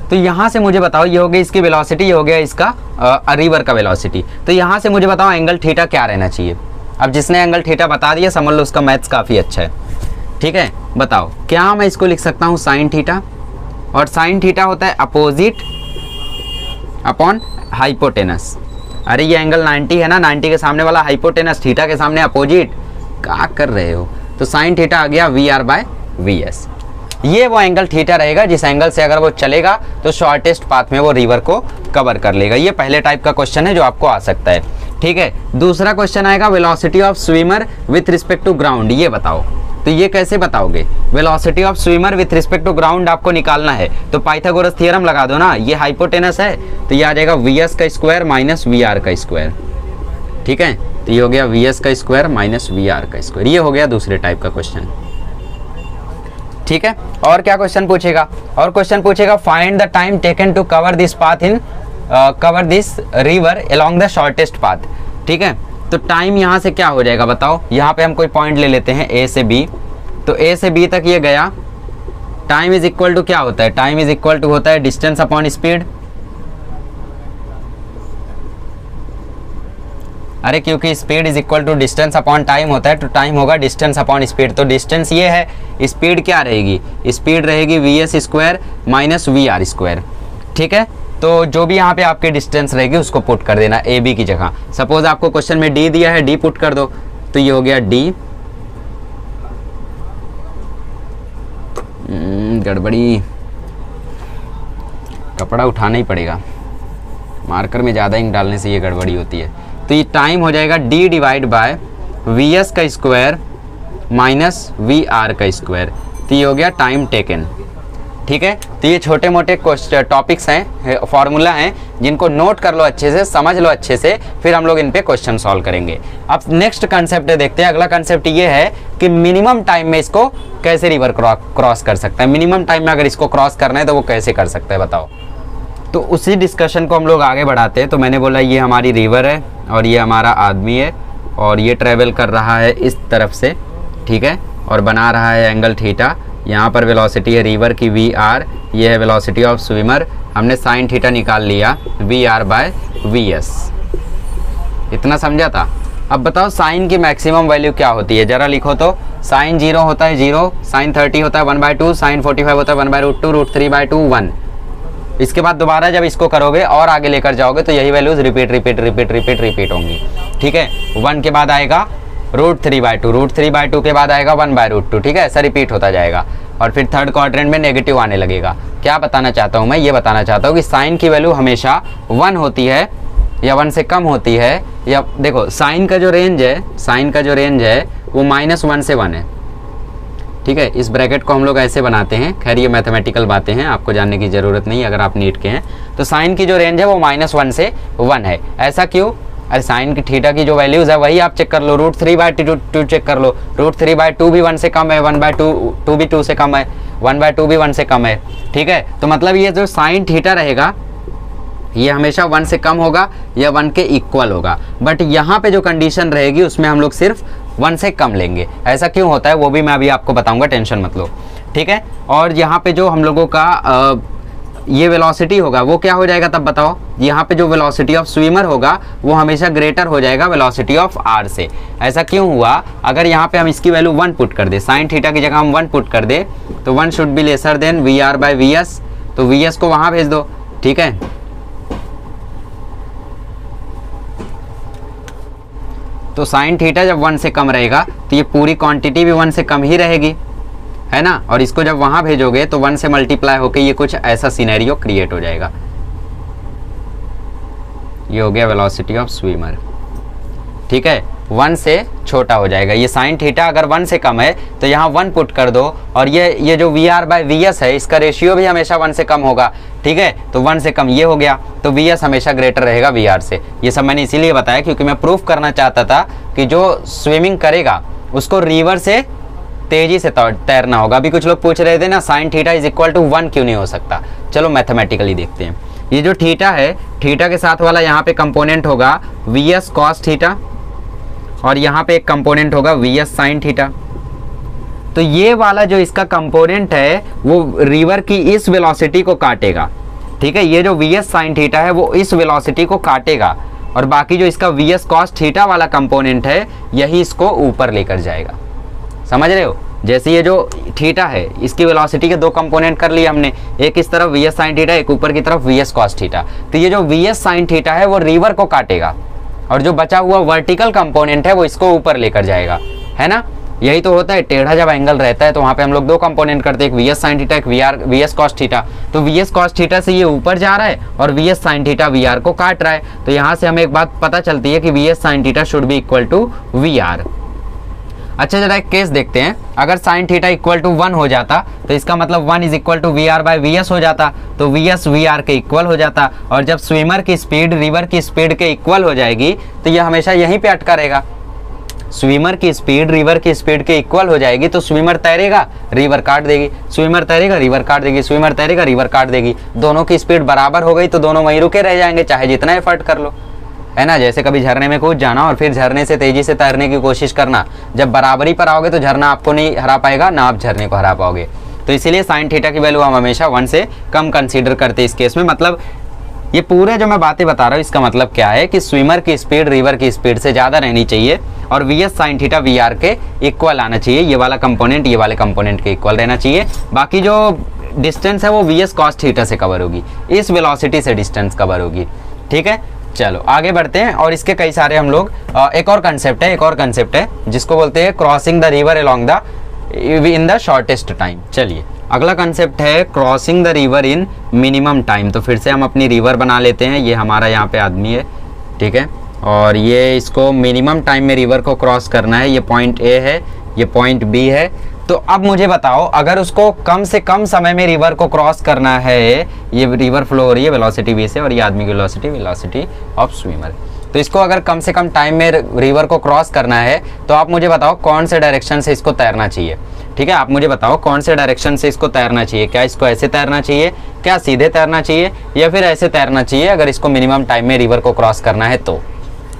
तो यहाँ से मुझे बताओ, ये हो गई इसकी वेलोसिटी, ये हो गया इसका रिवर का वेलोसिटी। तो यहाँ से मुझे बताओ एंगल थीटा क्या रहना चाहिए। अब जिसने एंगल थीटा बता दिया समझ लो उसका मैथ्स काफ़ी अच्छा है, ठीक है। बताओ क्या मैं इसको लिख सकता हूँ साइन थीटा, और साइन थीटा होता है अपोजिट अपॉन हाइपोटेनस। अरे ये एंगल 90 है ना, 90 के सामने वाला हाइपोटेनस, थीटा के सामने अपोजिट, क्या कर रहे हो। तो साइन थीटा आ गया VR/VS। ये वो एंगल थीटा रहेगा जिस एंगल से अगर वो चलेगा तो शॉर्टेस्ट पाथ में वो रिवर को कवर कर लेगा। ये पहले टाइप का क्वेश्चन है जो आपको आ सकता है, ठीक है। दूसरा क्वेश्चन आएगा velocity of swimmer with respect to ground, ये बताओ। तो ये कैसे बताओगे, velocity of swimmer with respect to ground आपको निकालना है तो पाइथागोरस थ्योरम लगा दो ना। ये हाइपोटेनस है तो ये आ जाएगा VS का स्क्वायर माइनस VR का स्क्वायर, ठीक है। तो ये हो गया VS का स्क्वायर माइनस VR का स्क्वायर। ये हो गया दूसरे टाइप का क्वेश्चन, ठीक है। और क्या क्वेश्चन पूछेगा, और क्वेश्चन पूछेगा find the time taken to cover this path in cover this river along the shortest path, ठीक है। तो टाइम यहाँ से क्या हो जाएगा बताओ। यहाँ पे हम कोई पॉइंट ले लेते हैं A से B, तो A से B तक ये गया। टाइम इज इक्वल टू क्या होता है, टाइम इज इक्वल टू होता है डिस्टेंस अपॉन स्पीड। अरे क्योंकि speed is equal to distance upon time होता है तो टाइम होगा डिस्टेंस अपॉन स्पीड। तो डिस्टेंस ये है, स्पीड क्या रहेगी, स्पीड रहेगी VS square minus VR square, ठीक है। तो जो भी यहाँ पे आपके डिस्टेंस रहेगी उसको पुट कर देना AB की जगह। सपोज आपको क्वेश्चन में D दिया है, D पुट कर दो, तो ये हो गया D। गड़बड़ी, कपड़ा उठाना ही पड़ेगा, मार्कर में ज़्यादा इंक डालने से ये गड़बड़ी होती है। तो ये टाइम हो जाएगा D डिवाइड बाय VS का स्क्वायर माइनस VR का स्क्वायर। तो ये हो गया टाइम टेकन। ठीक है, तो ये छोटे मोटे टॉपिक्स हैं, फॉर्मूला हैं, जिनको नोट कर लो अच्छे से, समझ लो अच्छे से, फिर हम लोग इन पे क्वेश्चन सॉल्व करेंगे। अब नेक्स्ट कंसेप्ट देखते हैं। अगला कंसेप्ट ये है कि मिनिमम टाइम में इसको कैसे रिवर क्रॉस कर सकता है। मिनिमम टाइम में अगर इसको क्रॉस करना है तो वो कैसे कर सकता है बताओ। तो उसी डिस्कशन को हम लोग आगे बढ़ाते हैं। तो मैंने बोला ये हमारी रिवर है और ये हमारा आदमी है और ये ट्रेवल कर रहा है इस तरफ से, ठीक है, और बना रहा है एंगल थीटा। यहाँ पर वेलोसिटी है रिवर की VR, ये है वेलोसिटी ऑफ स्विमर। हमने साइन थीटा निकाल लिया VR/VS। इतना समझा था। अब बताओ साइन की मैक्सिमम वैल्यू क्या होती है, जरा लिखो तो। साइन 0 होता है 0, साइन 30 होता है 1/2, साइन 45 होता है 1/√2, √3/2 1। इसके बाद दोबारा जब इसको करोगे और आगे लेकर जाओगे तो यही वैल्यूज रिपीट होंगी। ठीक है, 1 के बाद आएगा √3/2, √3/2 के बाद आएगा 1/√2। ठीक है, ऐसा रिपीट होता जाएगा और फिर थर्ड क्वाड्रेंट में नेगेटिव आने लगेगा। क्या बताना चाहता हूँ मैं, ये बताना चाहता हूँ कि साइन की वैल्यू हमेशा 1 होती है या 1 से कम होती है। या देखो साइन का जो रेंज है वो -1 से 1 है। ठीक है, इस ब्रैकेट को हम लोग ऐसे बनाते हैं। खैर ये मैथमेटिकल बातें हैं, आपको जानने की ज़रूरत नहीं अगर आप नीट के हैं। तो साइन की जो रेंज है वो -1 से 1 है। ऐसा क्यों? अरे साइन की थीटा की जो वैल्यूज़ है वही आप चेक कर लो, √3/2 चेक कर लो। √3/2 भी 1 से कम है, 1/2 भी 2 से कम है, 1/2 भी 1 से कम है। ठीक है, तो मतलब ये जो साइन थीटा रहेगा ये हमेशा 1 से कम होगा या 1 के इक्वल होगा। बट यहाँ पे जो कंडीशन रहेगी उसमें हम लोग सिर्फ 1 से कम लेंगे। ऐसा क्यों होता है वो भी मैं अभी आपको बताऊंगा, टेंशन मत लो। ठीक है, और यहाँ पे जो हम लोगों का ये वेलोसिटी होगा वो क्या हो जाएगा तब बताओ। यहाँ पे जो वेलोसिटी ऑफ स्विमर होगा वो हमेशा ग्रेटर हो जाएगा वेलोसिटी ऑफ R से। ऐसा क्यों हुआ? अगर यहाँ पे हम इसकी वैल्यू 1 पुट कर दे, साइन थीटा की जगह हम 1 पुट कर दे तो 1 should be lesser than VR/VS। तो VS को वहाँ भेज दो। ठीक है, तो साइन थीटा जब 1 से कम रहेगा तो ये पूरी क्वांटिटी भी 1 से कम ही रहेगी, है ना। और इसको जब वहां भेजोगे तो 1 से मल्टीप्लाई होके ये कुछ ऐसा सिनेरियो क्रिएट हो जाएगा। ये हो गया वेलोसिटी ऑफ स्विमर। ठीक है, 1 से छोटा हो जाएगा। ये साइन थीटा अगर 1 से कम है तो यहाँ 1 पुट कर दो और ये जो VR/VS है इसका रेशियो भी हमेशा 1 से कम होगा। ठीक है, तो 1 से कम ये हो गया, तो VS हमेशा ग्रेटर रहेगा VR से। ये सब मैंने इसीलिए बताया क्योंकि मैं प्रूफ करना चाहता था कि जो स्विमिंग करेगा उसको रिवर से तेजी से तैरना होगा। अभी कुछ लोग पूछ रहे थे ना साइन थीटा =1 क्यों नहीं हो सकता। चलो मैथमेटिकली देखते हैं। ये जो थीटा है, थीटा के साथ वाला यहाँ पे कंपोनेंट होगा VS cos थीटा और यहाँ पे एक कंपोनेंट होगा VS साइन थीटा। तो ये वाला जो इसका कंपोनेंट है वो रिवर की इस वेलोसिटी को काटेगा। ठीक है, ये जो VS साइन थीटा है वो इस वेलोसिटी को काटेगा और बाकी जो इसका VS cos थीटा वाला कंपोनेंट है यही इसको ऊपर लेकर जाएगा। समझ रहे हो? जैसे ये जो थीटा है इसकी वेलोसिटी के 2 कंपोनेंट कर लिए हमने, एक इस तरफ VS साइन थीटा, एक ऊपर की तरफ VS cos थीटा। तो ये जो VS साइन थीटा है वो रिवर को काटेगा और जो बचा हुआ वर्टिकल कंपोनेंट है वो इसको ऊपर लेकर जाएगा, है ना। यही तो होता है, टेढ़ा जब एंगल रहता है तो वहाँ पे हम लोग 2 कंपोनेंट करते हैं, एक VS साइन थीटा, एक VS cos थीटा। तो VS cos थीटा से ये ऊपर जा रहा है और VS साइन थीटा VR को काट रहा है। तो यहाँ से हमें एक बात पता चलती है कि VS sine theta should be equal to VR। अच्छा, जरा एक केस देखते हैं। अगर साइन थीटा =1 हो जाता तो इसका मतलब 1 = VR/VS हो जाता, तो VS VR के इक्वल हो जाता। और जब स्विमर की स्पीड रिवर की स्पीड के इक्वल हो जाएगी तो ये हमेशा यहीं पे अटका रहेगा। स्विमर की स्पीड रिवर की स्पीड के इक्वल हो जाएगी तो स्विमर तैरेगा, रिवर काट देगी, स्विमर तैरेगा, रिवर काट देगी, स्विमर तैरेगा, रिवर काट देगी। दोनों की स्पीड बराबर हो गई तो दोनों वहीं रुके रह जाएंगे, चाहे जितना एफर्ट कर लो, है ना। जैसे कभी झरने में कूद जाना और फिर झरने से तेजी से तैरने की कोशिश करना, जब बराबरी पर आओगे तो झरना आपको नहीं हरा पाएगा, ना आप झरने को हरा पाओगे। तो इसीलिए साइन थीटा की वैल्यू हम हमेशा 1 से कम कंसीडर करते हैं इस केस में। मतलब ये पूरे जो मैं बातें बता रहा हूँ इसका मतलब क्या है कि स्विमर की स्पीड रिवर की स्पीड से ज़्यादा रहनी चाहिए और VS साइन थीटा VR के इक्वल आना चाहिए। ये वाला कंपोनेंट ये वाले कंपोनेंट के इक्वल रहना चाहिए। बाकी जो डिस्टेंस है वो VS cos थीटा से कवर होगी, इस वेलोसिटी से डिस्टेंस कवर होगी। ठीक है, चलो आगे बढ़ते हैं। और इसके कई सारे हम लोग एक और कंसेप्ट है जिसको बोलते हैं crossing the river along the in the shortest time. चलिए अगला कंसेप्ट है crossing the river in minimum time. तो फिर से हम अपनी रिवर बना लेते हैं। ये हमारा यहाँ पे आदमी है, ठीक है, और ये इसको मिनिमम टाइम में रिवर को क्रॉस करना है। ये पॉइंट A है, ये पॉइंट B है। तो अब मुझे बताओ, अगर उसको कम से कम समय में रिवर को क्रॉस करना है, ये रिवर फ्लो हो रही है वेलोसिटी v से और ये आदमी की वेलोसिटी ऑफ स्विमर, तो इसको अगर कम से कम टाइम में रिवर को क्रॉस करना है तो आप मुझे बताओ कौन से डायरेक्शन से इसको तैरना चाहिए। ठीक है, आप मुझे बताओ कौन से डायरेक्शन से इसको तैरना चाहिए। क्या इसको ऐसे तैरना चाहिए, क्या सीधे तैरना चाहिए, या फिर ऐसे तैरना चाहिए अगर इसको मिनिमम टाइम में रिवर को क्रॉस करना है तो।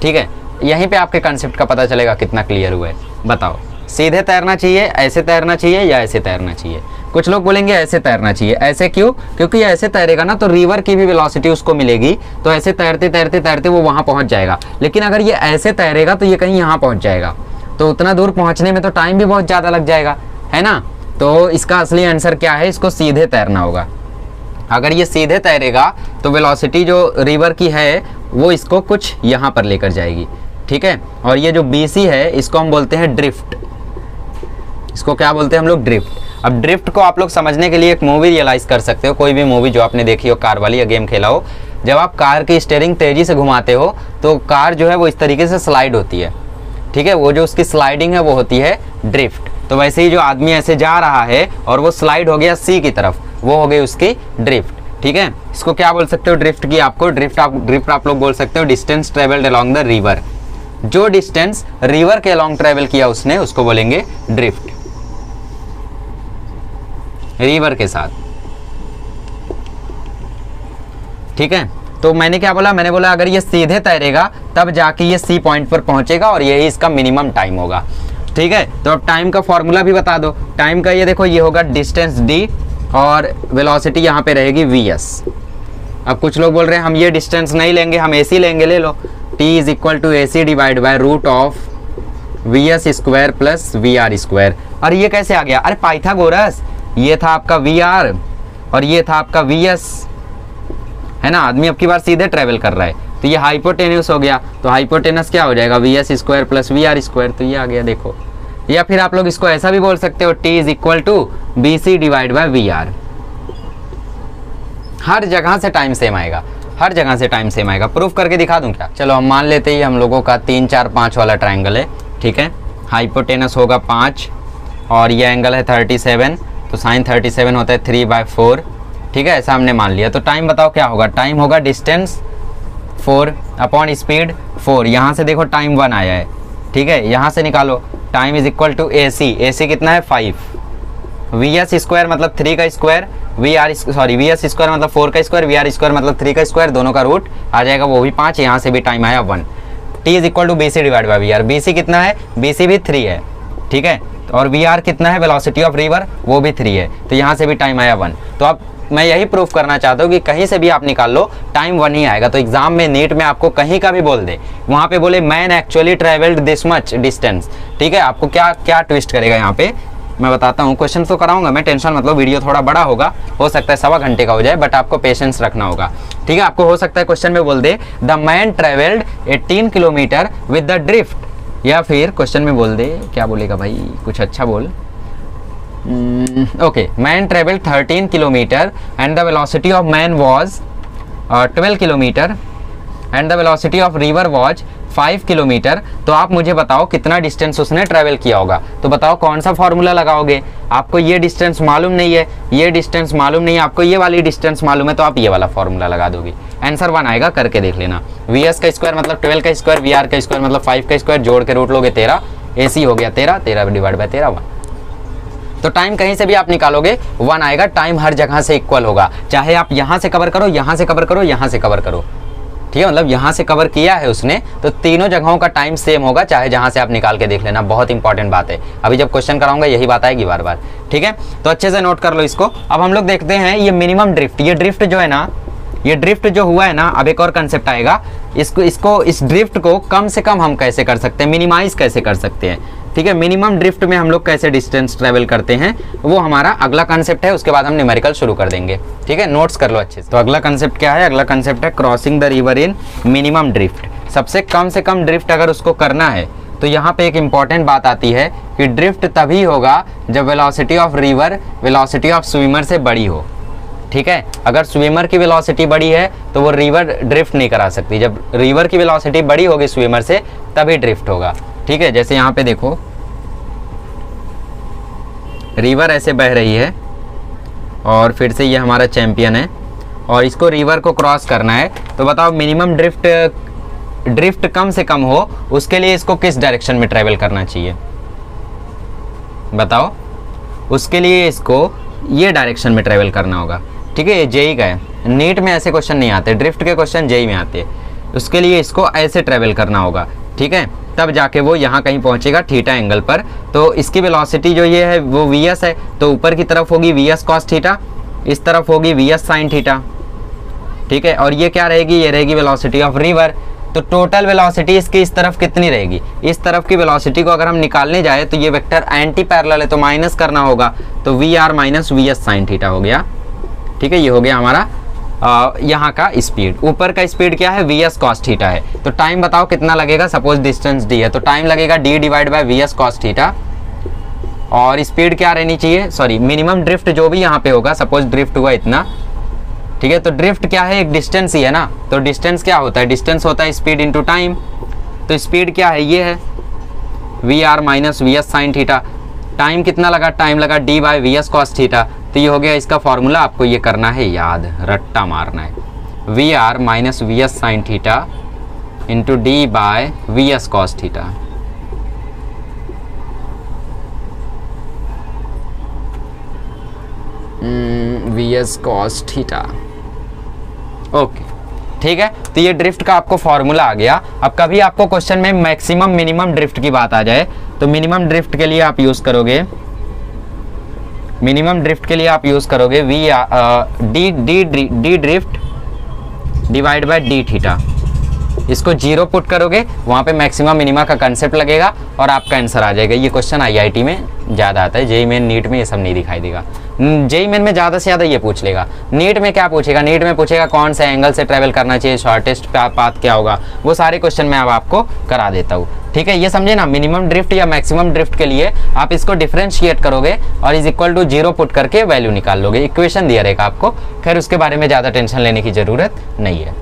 ठीक है, यहीं पे आपके कंसेप्ट का पता चलेगा कितना क्लियर हुआ है। बताओ, सीधे तैरना चाहिए, ऐसे तैरना चाहिए, या ऐसे तैरना चाहिए। कुछ लोग बोलेंगे ऐसे तैरना चाहिए। ऐसे क्यों? क्योंकि ऐसे तैरेगा ना तो रिवर की भी वेलोसिटी उसको मिलेगी, तो ऐसे तैरते तैरते तैरते वो वहाँ पहुँच जाएगा। लेकिन अगर ये ऐसे तैरेगा तो ये कहीं यहाँ पहुँच जाएगा, तो उतना दूर पहुँचने में तो टाइम भी बहुत ज़्यादा लग जाएगा, है ना। तो इसका असली आंसर क्या है, इसको सीधे तैरना होगा। अगर ये सीधे तैरेगा तो वेलोसिटी जो रिवर की है वो इसको कुछ यहाँ पर लेकर जाएगी। ठीक है, और ये जो BC है इसको हम बोलते हैं ड्रिफ्ट। इसको क्या बोलते हैं हम लोग? ड्रिफ्ट। अब ड्रिफ्ट को आप लोग समझने के लिए एक मूवी रियलाइज कर सकते हो, कोई भी मूवी जो आपने देखी हो, कार वाली या गेम खेला हो। जब आप कार की स्टीयरिंग तेजी से घुमाते हो तो कार जो है वो इस तरीके से स्लाइड होती है। ठीक है, वो जो उसकी स्लाइडिंग है वो होती है ड्रिफ्ट। तो वैसे ही जो आदमी ऐसे जा रहा है और वो स्लाइड हो गया C की तरफ, वो हो गई उसकी ड्रिफ्ट। ठीक है, इसको क्या बोल सकते हो ड्रिफ्ट की? आपको ड्रिफ्ट आप लोग बोल सकते हो distance travelled along the river. जो डिस्टेंस रिवर के अलोंग ट्रेवल किया उसने, उसको बोलेंगे ड्रिफ्ट, रिवर के साथ। ठीक है, तो मैंने क्या बोला? मैंने बोला अगर ये सीधे तैरेगा तब जाके ये C पॉइंट पर पहुंचेगा और यही इसका मिनिमम टाइम होगा। ठीक है, तो अब टाइम का फॉर्मूला भी बता दो। टाइम का ये देखो, ये होगा डिस्टेंस d और वेलोसिटी यहाँ पे रहेगी vs। अब कुछ लोग बोल रहे हैं हम ये डिस्टेंस नहीं लेंगे, हम AC लेंगे। ले लो, t is equal to AC divide by root of vs square plus vr square. और ये कैसे आ गया? अरे पाइथागोरस, ये था आपका vr और ये था आपका vs, है ना। आदमी अब की बार सीधे ट्रेवल कर रहा है तो ये हाइपोटेन्यूस हो गया, तो हाइपोटेनस क्या हो जाएगा? vs square plus vr square. तो ये आ गया, देखो। या फिर आप लोग इसको ऐसा भी बोल सकते हो, t is equal to BC divide by vr। हर जगह से टाइम सेम आएगा, हर जगह से टाइम सेम आएगा। प्रूफ करके दिखा दूं क्या? चलो हम मान लेते हैं हम लोगों का 3 4 5 वाला ट्रायंगल है। ठीक है, हाइपोटेनस होगा 5 और ये एंगल है 37, तो साइन 37 होता है 3/4। ठीक है, ऐसा हमने मान लिया। तो टाइम बताओ क्या होगा? टाइम होगा डिस्टेंस 4 अपॉन स्पीड 4। यहाँ से देखो टाइम 1 आया है। ठीक है, यहाँ से निकालो, time is equal to AC कितना है? 5। vs स्क्वायर मतलब 3 का स्क्वायर, vs स्क्वायर मतलब 4 का स्क्वायर, vr स्क्वायर मतलब 3 का स्क्वायर, दोनों का रूट आ जाएगा, वो भी 5। यहाँ से भी टाइम आया 1। t is equal to BC divide by vr। BC कितना है? BC भी 3 है। ठीक है, और vr कितना है? वेलोसिटी ऑफ रिवर, वो भी 3 है, तो यहाँ से भी टाइम आया 1। तो अब मैं यही प्रूफ करना चाहता हूँ कि कहीं से भी आप निकाल लो टाइम 1 ही आएगा। तो एग्जाम में नीट में आपको कहीं का भी बोल दे, वहाँ पे बोले man actually travelled this much distance. ठीक है, आपको क्या क्या ट्विस्ट करेगा यहाँ पे मैं बताता हूँ। क्वेश्चन तो कराऊंगा मैं, टेंशन मतलब। वीडियो थोड़ा बड़ा होगा, हो सकता है 1.25 घंटे का हो जाए, बट आपको पेशेंस रखना होगा। ठीक है, आपको हो सकता है क्वेश्चन में बोल दे the man travelled 18 kilometre with the drift, या फिर क्वेश्चन में बोल दे, क्या बोलेगा भाई, कुछ अच्छा बोल। Okay, man travelled 13 kilometre and the velocity of man was 12 kilometre and the velocity of river was 5 kilometre. तो आप मुझे बताओ कितना डिस्टेंस उसने ट्रैवल किया होगा। तो बताओ कौन सा फॉर्मूला लगाओगे? आपको ये डिस्टेंस मालूम नहीं है, ये डिस्टेंस मालूम नहीं है, आपको ये वाली डिस्टेंस मालूम है, तो आप ये वाला फॉर्मूला लगा दोगे। आंसर 1 आएगा, करके देख लेना। vs का स्क्वायर मतलब 12 का स्क्वायर, vr का स्क्वायर मतलब 5 का स्क्वायर, जोड़ के रूट लोगे 13, AC हो गया 13, 13 डिवाइड बाय 13 1। तो टाइम कहीं से भी आप निकालोगे 1 आएगा। टाइम हर जगह से इक्वल होगा, चाहे आप यहाँ से कवर करो, यहाँ से कवर करो, यहाँ से कवर करो। ठीक है, मतलब यहाँ से कवर किया है उसने, तो तीनों जगहों का टाइम सेम होगा, चाहे जहाँ से आप निकाल के देख लेना। बहुत इंपॉर्टेंट बात है, अभी जब क्वेश्चन कराऊंगा यही बात आएगी बार बार। ठीक है, तो अच्छे से नोट कर लो इसको। अब हम लोग देखते हैं ये मिनिमम ड्रिफ्ट। ये ड्रिफ्ट जो है ना, ये ड्रिफ्ट जो हुआ है ना, अब एक और कंसेप्ट आएगा। इस ड्रिफ्ट को कम से कम हम कैसे कर सकते हैं, मिनिमाइज कैसे कर सकते हैं। ठीक है, मिनिमम ड्रिफ्ट में हम लोग कैसे डिस्टेंस ट्रेवल करते हैं, वो हमारा अगला कंसेप्ट है। उसके बाद हम न्यूमेरिकल शुरू कर देंगे। ठीक है, नोट्स कर लो अच्छे से। तो अगला कंसेप्ट क्या है? अगला कंसेप्ट है crossing the river in minimum drift. सबसे कम से कम ड्रिफ्ट अगर उसको करना है तो यहाँ पे एक इंपॉर्टेंट बात आती है कि ड्रिफ्ट तभी होगा जब velocity of river velocity of swimmer से बड़ी हो। ठीक है, अगर स्विमर की वेलोसिटी बड़ी है तो वो रिवर ड्रिफ्ट नहीं करा सकती। जब रिवर की वेलोसिटी बड़ी होगी स्विमर से, तभी ड्रिफ्ट होगा। ठीक है, जैसे यहाँ पे देखो, रिवर ऐसे बह रही है और फिर से ये हमारा चैंपियन है और इसको रिवर को क्रॉस करना है। तो बताओ मिनिमम ड्रिफ्ट कम से कम हो उसके लिए इसको किस डायरेक्शन में ट्रैवल करना चाहिए, बताओ। उसके लिए इसको ये डायरेक्शन में ट्रैवल करना होगा, ठीक है। ये जेई का है, नीट में ऐसे क्वेश्चन नहीं आते, ड्रिफ्ट के क्वेश्चन जेई में आते हैं। उसके लिए इसको ऐसे ट्रैवल करना होगा, ठीक है, तब जाके वो यहाँ कहीं पहुँचेगा थीटा एंगल पर। तो इसकी वेलोसिटी जो ये है वो वीएस है, तो ऊपर की तरफ होगी वीएस कॉस थीटा, इस तरफ होगी वीएस साइन थीटा, ठीक है। और ये क्या रहेगी, ये रहेगी वेलोसिटी ऑफ रिवर। तो टोटल वेलोसिटी इसकी इस तरफ कितनी रहेगी, इस तरफ की वेलोसिटी को अगर हम निकालने जाए तो ये वेक्टर एंटी पैरेलल है तो माइनस करना होगा, तो v r minus v s sine theta हो गया, ठीक है। ये हो गया हमारा यहाँ का स्पीड। ऊपर का स्पीड क्या है, वी एस कॉस थीटा है। तो टाइम बताओ कितना लगेगा, सपोज डिस्टेंस डी है तो टाइम लगेगा D divide by we s cos theta. और स्पीड क्या रहनी चाहिए, सॉरी मिनिमम ड्रिफ्ट जो भी यहाँ पे होगा, सपोज ड्रिफ्ट हुआ इतना, ठीक है। तो ड्रिफ्ट क्या है, एक डिस्टेंस ही है ना, तो डिस्टेंस क्या होता है, डिस्टेंस होता है स्पीड इंटू टाइम। तो स्पीड क्या है, ये है v r minus v s sine theta. Time कितना लगा, टाइम लगा d by we s cos theta. तो ये हो गया इसका फॉर्मूला, आपको ये करना है याद, रट्टा मारना है, v r minus v s sine theta into d by we s cos theta. V s cos theta, okay, ठीक है। तो ये ड्रिफ्ट का आपको फॉर्मूला आ गया। अब कभी आपको क्वेश्चन में मैक्सिमम मिनिमम ड्रिफ्ट की बात आ जाए तो मिनिमम ड्रिफ्ट के लिए आप यूज करोगे, मिनिमम ड्रिफ्ट के लिए आप यूज करोगे D drift divide by D theta. इसको जीरो पुट करोगे, वहाँ पे मैक्सिमम मिनिमा का कंसेप्ट लगेगा और आपका आंसर आ जाएगा। ये क्वेश्चन आईआईटी में ज़्यादा आता है, जेईई मेन नीट में ये सब नहीं दिखाई देगा। जेईई मेन में ज़्यादा से ज़्यादा ये पूछ लेगा। नीट में क्या पूछेगा, नीट में पूछेगा कौन सा एंगल से ट्रैवल करना चाहिए, शॉर्टेस्ट पाथ क्या होगा, वो सारे क्वेश्चन मैं अब आपको करा देता हूँ, ठीक है। ये समझे ना, मिनिमम ड्रिफ्ट या मैक्सिमम ड्रिफ्ट के लिए आप इसको डिफ्रेंशिएट करोगे और is equal to zero put करके वैल्यू निकाल लोगे। इक्वेशन दिया रहेगा आपको, खैर उसके बारे में ज़्यादा टेंशन लेने की ज़रूरत नहीं है।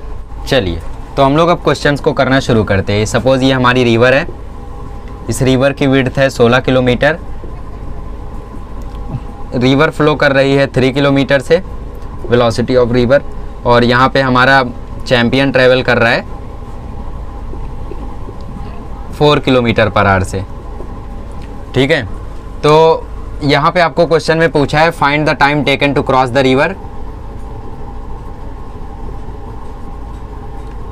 चलिए तो हम लोग अब क्वेश्चंस को करना शुरू करते हैं। सपोज ये हमारी रिवर है, इस रिवर की विड्थ है 16 किलोमीटर, रिवर फ्लो कर रही है 3 किलोमीटर से, वेलोसिटी ऑफ रिवर, और यहाँ पे हमारा चैंपियन ट्रेवल कर रहा है 4 किलोमीटर पर आवर से, ठीक है। तो यहाँ पे आपको क्वेश्चन में पूछा है find the time taken to cross the river,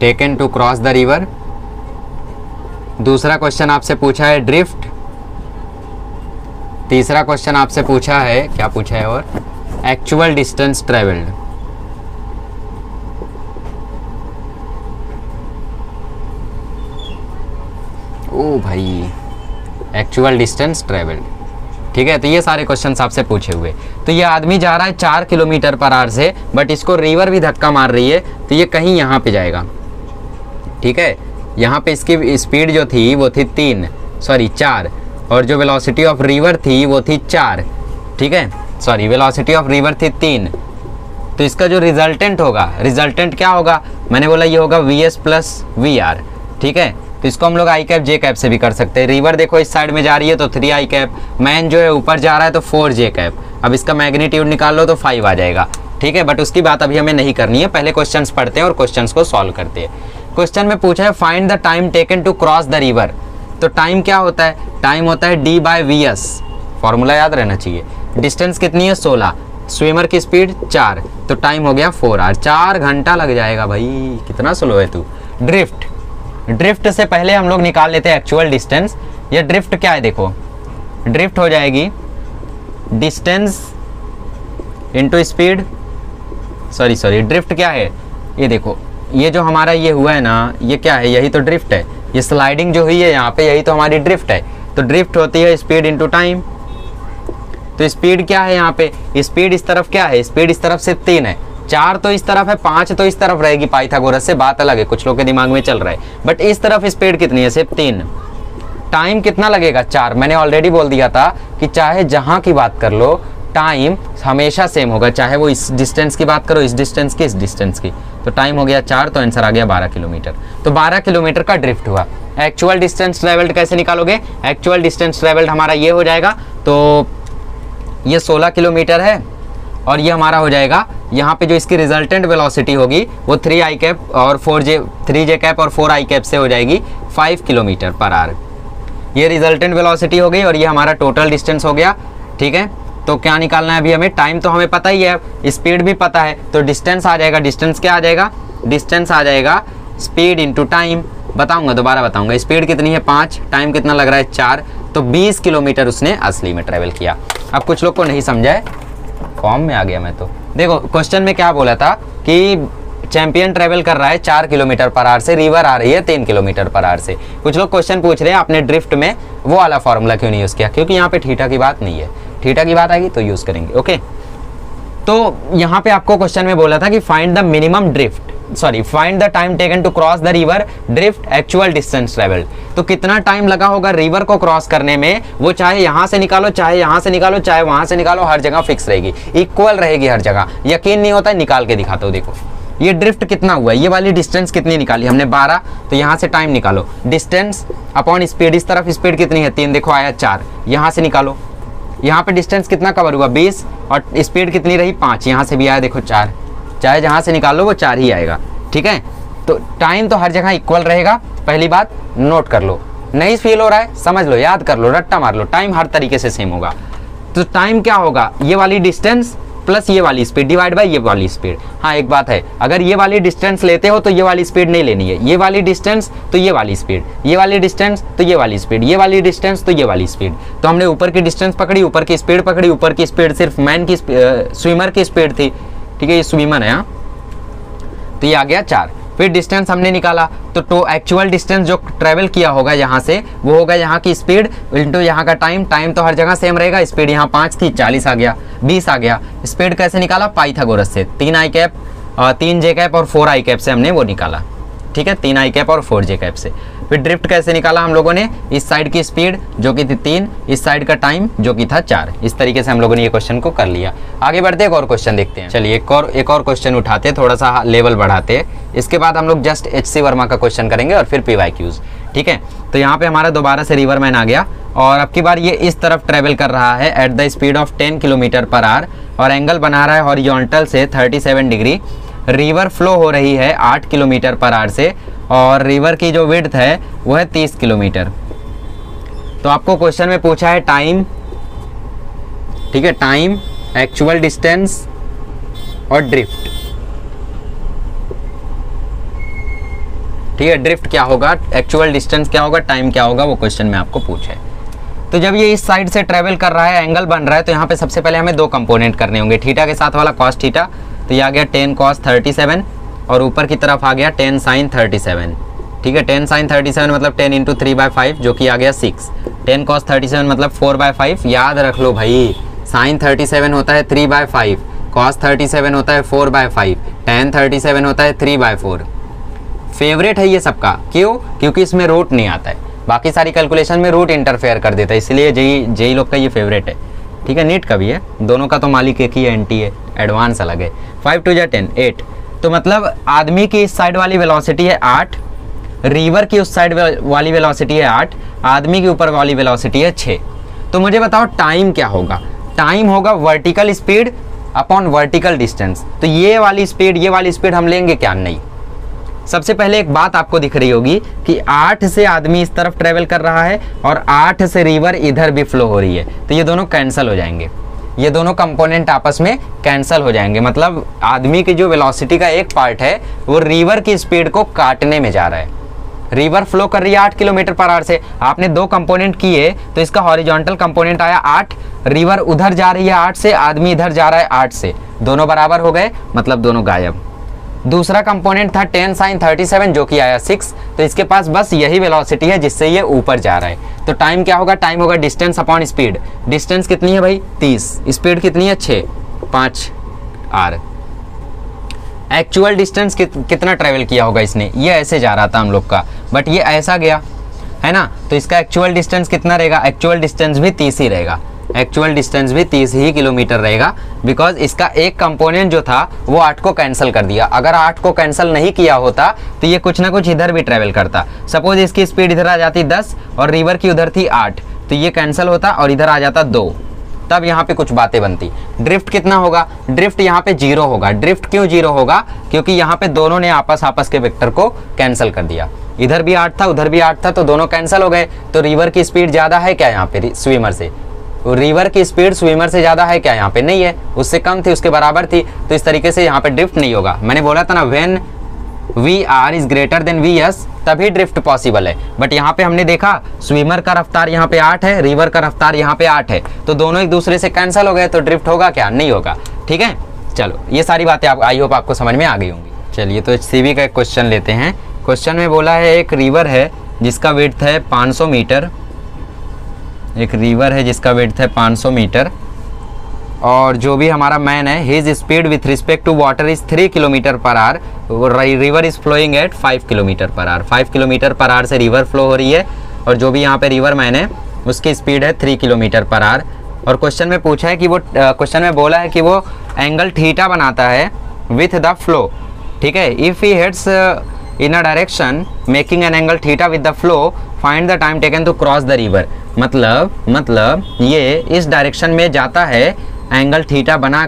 taken to cross the river. दूसरा क्वेश्चन आपसे पूछा है ड्रिफ्ट। तीसरा क्वेश्चन आपसे पूछा है, क्या पूछा है, और एक्चुअल डिस्टेंस ट्रेवल्ड। ओ भाई, एक्चुअल डिस्टेंस ट्रेवल्ड, ठीक है। तो ये सारे क्वेश्चंस आपसे पूछे हुए। तो ये आदमी जा रहा है 4 किलोमीटर पर आवर से, बट इसको रिवर भी धक्का मार रही है, तो ये कहीं यहाँ पे जाएगा, ठीक है। यहाँ पे इसकी स्पीड जो थी वो थी 4, और जो वेलोसिटी ऑफ रिवर थी वो थी 4, ठीक है, सॉरी वेलोसिटी ऑफ रिवर थी 3। तो इसका जो रिजल्टेंट होगा, रिजल्टेंट क्या होगा, मैंने बोला ये होगा v s plus v r, ठीक है। तो इसको हम लोग आई कैप जे कैप से भी कर सकते हैं। रिवर देखो इस साइड में जा रही है तो 3 आई कैप, मैन जो है ऊपर जा रहा है तो 4 जे कैप। अब इसका मैग्नीट्यूड निकाल लो तो 5 आ जाएगा, ठीक है। बट उसकी बात अभी हमें नहीं करनी है, पहले क्वेश्चंस पढ़ते हैं और क्वेश्चंस को सॉल्व करते हैं। क्वेश्चन में पूछा है find the time taken to cross the river. तो टाइम क्या होता है, टाइम होता है d by we s, formula याद रहना चाहिए। डिस्टेंस कितनी है 16, स्विमर की स्पीड 4, तो टाइम हो गया 4 आवर, 4 घंटा लग जाएगा भाई, कितना स्लो है तू। ड्रिफ्ट, ड्रिफ्ट से पहले हम लोग निकाल लेते हैं एक्चुअल डिस्टेंस। ये ड्रिफ्ट क्या है, देखो ड्रिफ्ट हो जाएगी distance into speed, sorry drift क्या है, ये देखो ये जो हमारा ये हुआ है ना, ये क्या है, यही तो ड्रिफ्ट है। ये स्लाइडिंग जो हुई है यहाँ पे, यही तो हमारी ड्रिफ्ट है। तो ड्रिफ्ट होती है स्पीड इंटू टाइम। तो स्पीड क्या है यहाँ पे, स्पीड इस तरफ क्या है, स्पीड इस तरफ से 3 है, 4 तो इस तरफ है, 5 तो इस तरफ रहेगी, पाइथागोरस से बात अलग है, कुछ लोग के दिमाग में चल रहा है, बट इस तरफ स्पीड कितनी है, सिर्फ 3। टाइम कितना लगेगा 4, मैंने ऑलरेडी बोल दिया था कि चाहे जहाँ की बात कर लो टाइम हमेशा सेम होगा, चाहे वो इस डिस्टेंस की बात करो, इस डिस्टेंस की, इस डिस्टेंस की। तो टाइम हो गया 4, तो आंसर आ गया 12 किलोमीटर। तो 12 किलोमीटर का ड्रिफ्ट हुआ। एक्चुअल डिस्टेंस ट्रेवल्ड कैसे निकालोगे, एक्चुअल डिस्टेंस ट्रेवल्ड हमारा ये हो जाएगा। तो ये 16 किलोमीटर है और ये हमारा हो जाएगा यहाँ पे जो इसकी रिजल्टेंट वेलोसिटी होगी वो 3i कैप और 3j कैप और 4i कैप से हो जाएगी 5 किलोमीटर पर आवर। ये रिजल्टेंट वेलोसिटी हो गई और ये हमारा टोटल डिस्टेंस हो गया। ठीक है, तो क्या निकालना है अभी हमें? टाइम तो हमें पता ही है, स्पीड भी पता है, तो डिस्टेंस आ जाएगा। डिस्टेंस क्या आ जाएगा? डिस्टेंस आ जाएगा स्पीड इंटू टाइम। बताऊंगा, दोबारा बताऊंगा। स्पीड कितनी है? 5, टाइम कितना लग रहा है? 4, तो 20 किलोमीटर उसने असली में ट्रेवल किया। अब कुछ लोग को नहीं समझा है, फॉर्म में आ गया मैं तो। देखो क्वेश्चन में क्या बोला था कि चैंपियन ट्रेवल कर रहा है 4 किलोमीटर पर आवर से, रिवर आ रही है 3 किलोमीटर पर आवर से। कुछ लोग क्वेश्चन पूछ रहे हैं आपने ड्रिफ्ट में वो वाला फॉर्मूला क्यों नहीं यूज़ किया? क्योंकि यहाँ पे थीटा की बात नहीं है, थीटा की बात आएगी तो यूज़ करेंगे। ओके, तो यहाँ पे आपको क्वेश्चन में बोला था कि find the minimum find the time taken to cross the river drift actual distance travelled. तो कितना टाइम लगा होगा रिवर को क्रॉस करने में, वो चाहे यहाँ से निकालो, चाहे यहाँ से निकालो, चाहे वहाँ से निकालो, हर जगह फिक्स रहेगी, इक्वल रहेगी हर जगह। यकीन नहीं होता, निकाल के दिखाता हूँ। देखो ये ड्रिफ्ट कितना हुआ है, ये वाली डिस्टेंस कितनी निकाली हमने? 12, तो यहाँ से टाइम निकालो, डिस्टेंस अपॉन स्पीड। इस तरफ स्पीड कितनी है? 3, देखो आया 4, यहाँ से निकालो। यहाँ पे डिस्टेंस कितना कवर हुआ? 20, और स्पीड कितनी रही? 5, यहाँ से भी आया देखो 4, चाहे जहाँ से निकालो वो 4 ही आएगा। ठीक है, तो टाइम तो हर जगह इक्वल रहेगा। पहली बात नोट कर लो, नहीं फील हो रहा है समझ लो, याद कर लो, रट्टा मार लो, टाइम हर तरीके से सेम होगा। तो टाइम क्या होगा? ये वाली डिस्टेंस प्लस ये वाली स्पीड डिवाइड बाय ये वाली स्पीड। हाँ एक बात है, अगर ये वाली डिस्टेंस लेते हो तो ये वाली स्पीड नहीं लेनी है, ये वाली डिस्टेंस तो ये वाली स्पीड, ये वाली डिस्टेंस तो ये वाली स्पीड, ये वाली डिस्टेंस तो ये वाली स्पीड। तो हमने ऊपर की डिस्टेंस पकड़ी, ऊपर की स्पीड पकड़ी, ऊपर की स्पीड सिर्फ मैन की स्विमर की स्पीड थी। ठीक है, ये स्विमर है, तो ये आ गया 4। फिर डिस्टेंस हमने निकाला, तो एक्चुअल डिस्टेंस जो ट्रेवल किया होगा यहाँ से वो होगा यहाँ की स्पीड इंटू यहाँ का टाइम। टाइम तो हर जगह सेम रहेगा, स्पीड यहाँ 5 थी, 40 आ गया, 20 आ गया। स्पीड कैसे निकाला? पाइथागोरस से, 3i कैप, 3j कैप और 4i कैप से हमने वो निकाला। ठीक है, 3i कैप और 4j कैप से। फिर ड्रिफ्ट कैसे निकाला हम लोगों ने? इस साइड की स्पीड जो कि थी 3, इस साइड का टाइम जो कि था 4। इस तरीके से हम लोगों ने ये क्वेश्चन को कर लिया। आगे बढ़ते एक और क्वेश्चन देखते हैं। चलिए एक और क्वेश्चन उठाते हैं, थोड़ा सा लेवल बढ़ाते हैं। इसके बाद हम लोग जस्ट HC वर्मा का क्वेश्चन करेंगे और फिर PYQs। ठीक है, तो यहाँ पे हमारा दोबारा से रिवरमैन आ गया और अब की बार ये इस तरफ ट्रेवल कर रहा है at the speed of 10 kilometre per our और एंगल बना रहा है हॉरिजॉन्टल से 37 डिग्री। रिवर फ्लो हो रही है 8 किलोमीटर पर आवर से और रिवर की जो विड्थ है वो है 30 किलोमीटर। तो आपको क्वेश्चन में पूछा है टाइम, ठीक है, टाइम, एक्चुअल डिस्टेंस और ड्रिफ्ट। ठीक है, ड्रिफ्ट क्या होगा, एक्चुअल डिस्टेंस क्या होगा, टाइम क्या होगा, वो क्वेश्चन में आपको पूछा है। तो जब ये इस साइड से ट्रेवल कर रहा है, एंगल बन रहा है, तो यहाँ पे सबसे पहले हमें 2 कंपोनेंट करने होंगे। थीटा के साथ वाला कॉस थीटा, तो ये आ गया 10 cos 37 और ऊपर की तरफ आ गया 10 sin 37। ठीक है, 10 sin 37 मतलब 10 इंटू 3/5 जो कि आ गया 6। 10 cos 37 मतलब 4/5, याद रख लो भाई। sin 37 होता है 3/5, cos 37 होता है 4/5, tan 37 होता है 3/4। फेवरेट है ये सबका, क्यों? क्योंकि इसमें रूट नहीं आता है, बाकी सारी कैलकुलेशन में रूट इंटरफेयर कर देता है, इसलिए जेई लोग का ये फेवरेट है। ठीक है, नीट का भी है, दोनों का तो मालिक एक ही है, NT है, एडवांस अलग है। 5 2 10 8, तो मतलब आदमी की इस साइड वाली वेलोसिटी है 8, रिवर की उस साइड वाली वेलोसिटी है 8, आदमी के ऊपर वाली वेलोसिटी है 6। तो मुझे बताओ टाइम क्या होगा? टाइम होगा vertical speed upon vertical distance. तो ये वाली स्पीड हम लेंगे क्या? नहीं। सबसे पहले एक बात आपको दिख रही होगी कि 8 से आदमी इस तरफ ट्रेवल कर रहा है और 8 से रिवर इधर भी फ्लो हो रही है, तो ये दोनों कैंसिल हो जाएंगे, ये दोनों कंपोनेंट आपस में कैंसिल हो जाएंगे। मतलब आदमी की जो वेलोसिटी का एक पार्ट है वो रिवर की स्पीड को काटने में जा रहा है। रिवर फ्लो कर रही है 8 किलोमीटर पर आवर से, आपने 2 कंपोनेंट किए तो इसका हॉरिजॉन्टल कंपोनेंट आया 8, रिवर उधर जा रही है 8 से, आदमी इधर जा रहा है 8 से, दोनों बराबर हो गए, मतलब दोनों गायब। दूसरा कंपोनेंट था 10 sin 37 जो कि आया 6, तो इसके पास बस यही वेलोसिटी है जिससे ये ऊपर जा रहा है। तो टाइम क्या होगा? टाइम होगा डिस्टेंस अपॉन स्पीड। डिस्टेंस कितनी है भाई? 30, स्पीड कितनी है? 6, 5 r। एक्चुअल डिस्टेंस कितना ट्रेवल किया होगा इसने? ये ऐसे जा रहा था हम लोग का, बट ये ऐसा गया है ना, तो इसका एक्चुअल डिस्टेंस कितना रहेगा? एक्चुअल डिस्टेंस भी 30 ही रहेगा, एक्चुअल डिस्टेंस भी 30 ही किलोमीटर रहेगा, बिकॉज इसका एक कंपोनेंट जो था वो 8 को कैंसिल कर दिया। अगर 8 को कैंसिल नहीं किया होता तो ये कुछ ना कुछ इधर भी ट्रेवल करता। सपोज इसकी स्पीड इधर आ जाती 10 और रिवर की उधर थी 8, तो ये कैंसिल होता और इधर आ जाता 2, तब यहाँ पे कुछ बातें बनती। ड्रिफ्ट कितना होगा, ड्रिफ्ट यहाँ पे 0 होगा। ड्रिफ्ट क्यों 0 होगा, क्योंकि यहाँ पे दोनों ने आपस के वेक्टर को कैंसिल कर दिया। इधर भी 8 था उधर भी 8 था, तो दोनों कैंसिल हो गए। तो रिवर की स्पीड ज्यादा है क्या यहाँ पे स्विमर से, रिवर की स्पीड स्विमर से ज्यादा है क्या, यहाँ पे नहीं है, उससे कम थी, उसके बराबर थी। तो इस तरीके से यहाँ पे ड्रिफ्ट नहीं होगा। मैंने बोला था ना when VR is greater than VS तभी ड्रिफ्ट पॉसिबल है। बट यहाँ पे हमने देखा स्विमर का रफ्तार यहाँ पे 8 है, रिवर का रफ्तार यहाँ पे 8 है, तो दोनों एक दूसरे से कैंसिल हो गए, तो ड्रिफ्ट होगा क्या, नहीं होगा। ठीक है, चलो ये सारी बातें आप आई होप आपको समझ में आ गई होंगी। चलिए तो HCV का एक क्वेश्चन लेते हैं। क्वेश्चन में बोला है एक रिवर है जिसका विड्थ है 500 मीटर, एक रिवर है जिसका विड्थ है 500 मीटर, और जो भी हमारा मैन है his speed with respect to water is 3 kilometre per hour, river is flowing at 5 kilometre per hour. 5 kilometre per hour से रिवर फ्लो हो रही है, और जो भी यहाँ पे रिवर मैन है उसकी स्पीड है 3 किलोमीटर पर आवर। और क्वेश्चन में पूछा है कि वो क्वेश्चन में बोला है कि वो एंगल थीटा बनाता है विथ द फ्लो। ठीक है, if he heads in a direction making an angle theta with the flow find the time taken to cross the river. मतलब ये इस डायरेक्शन में जाता है एंगल थीटा बना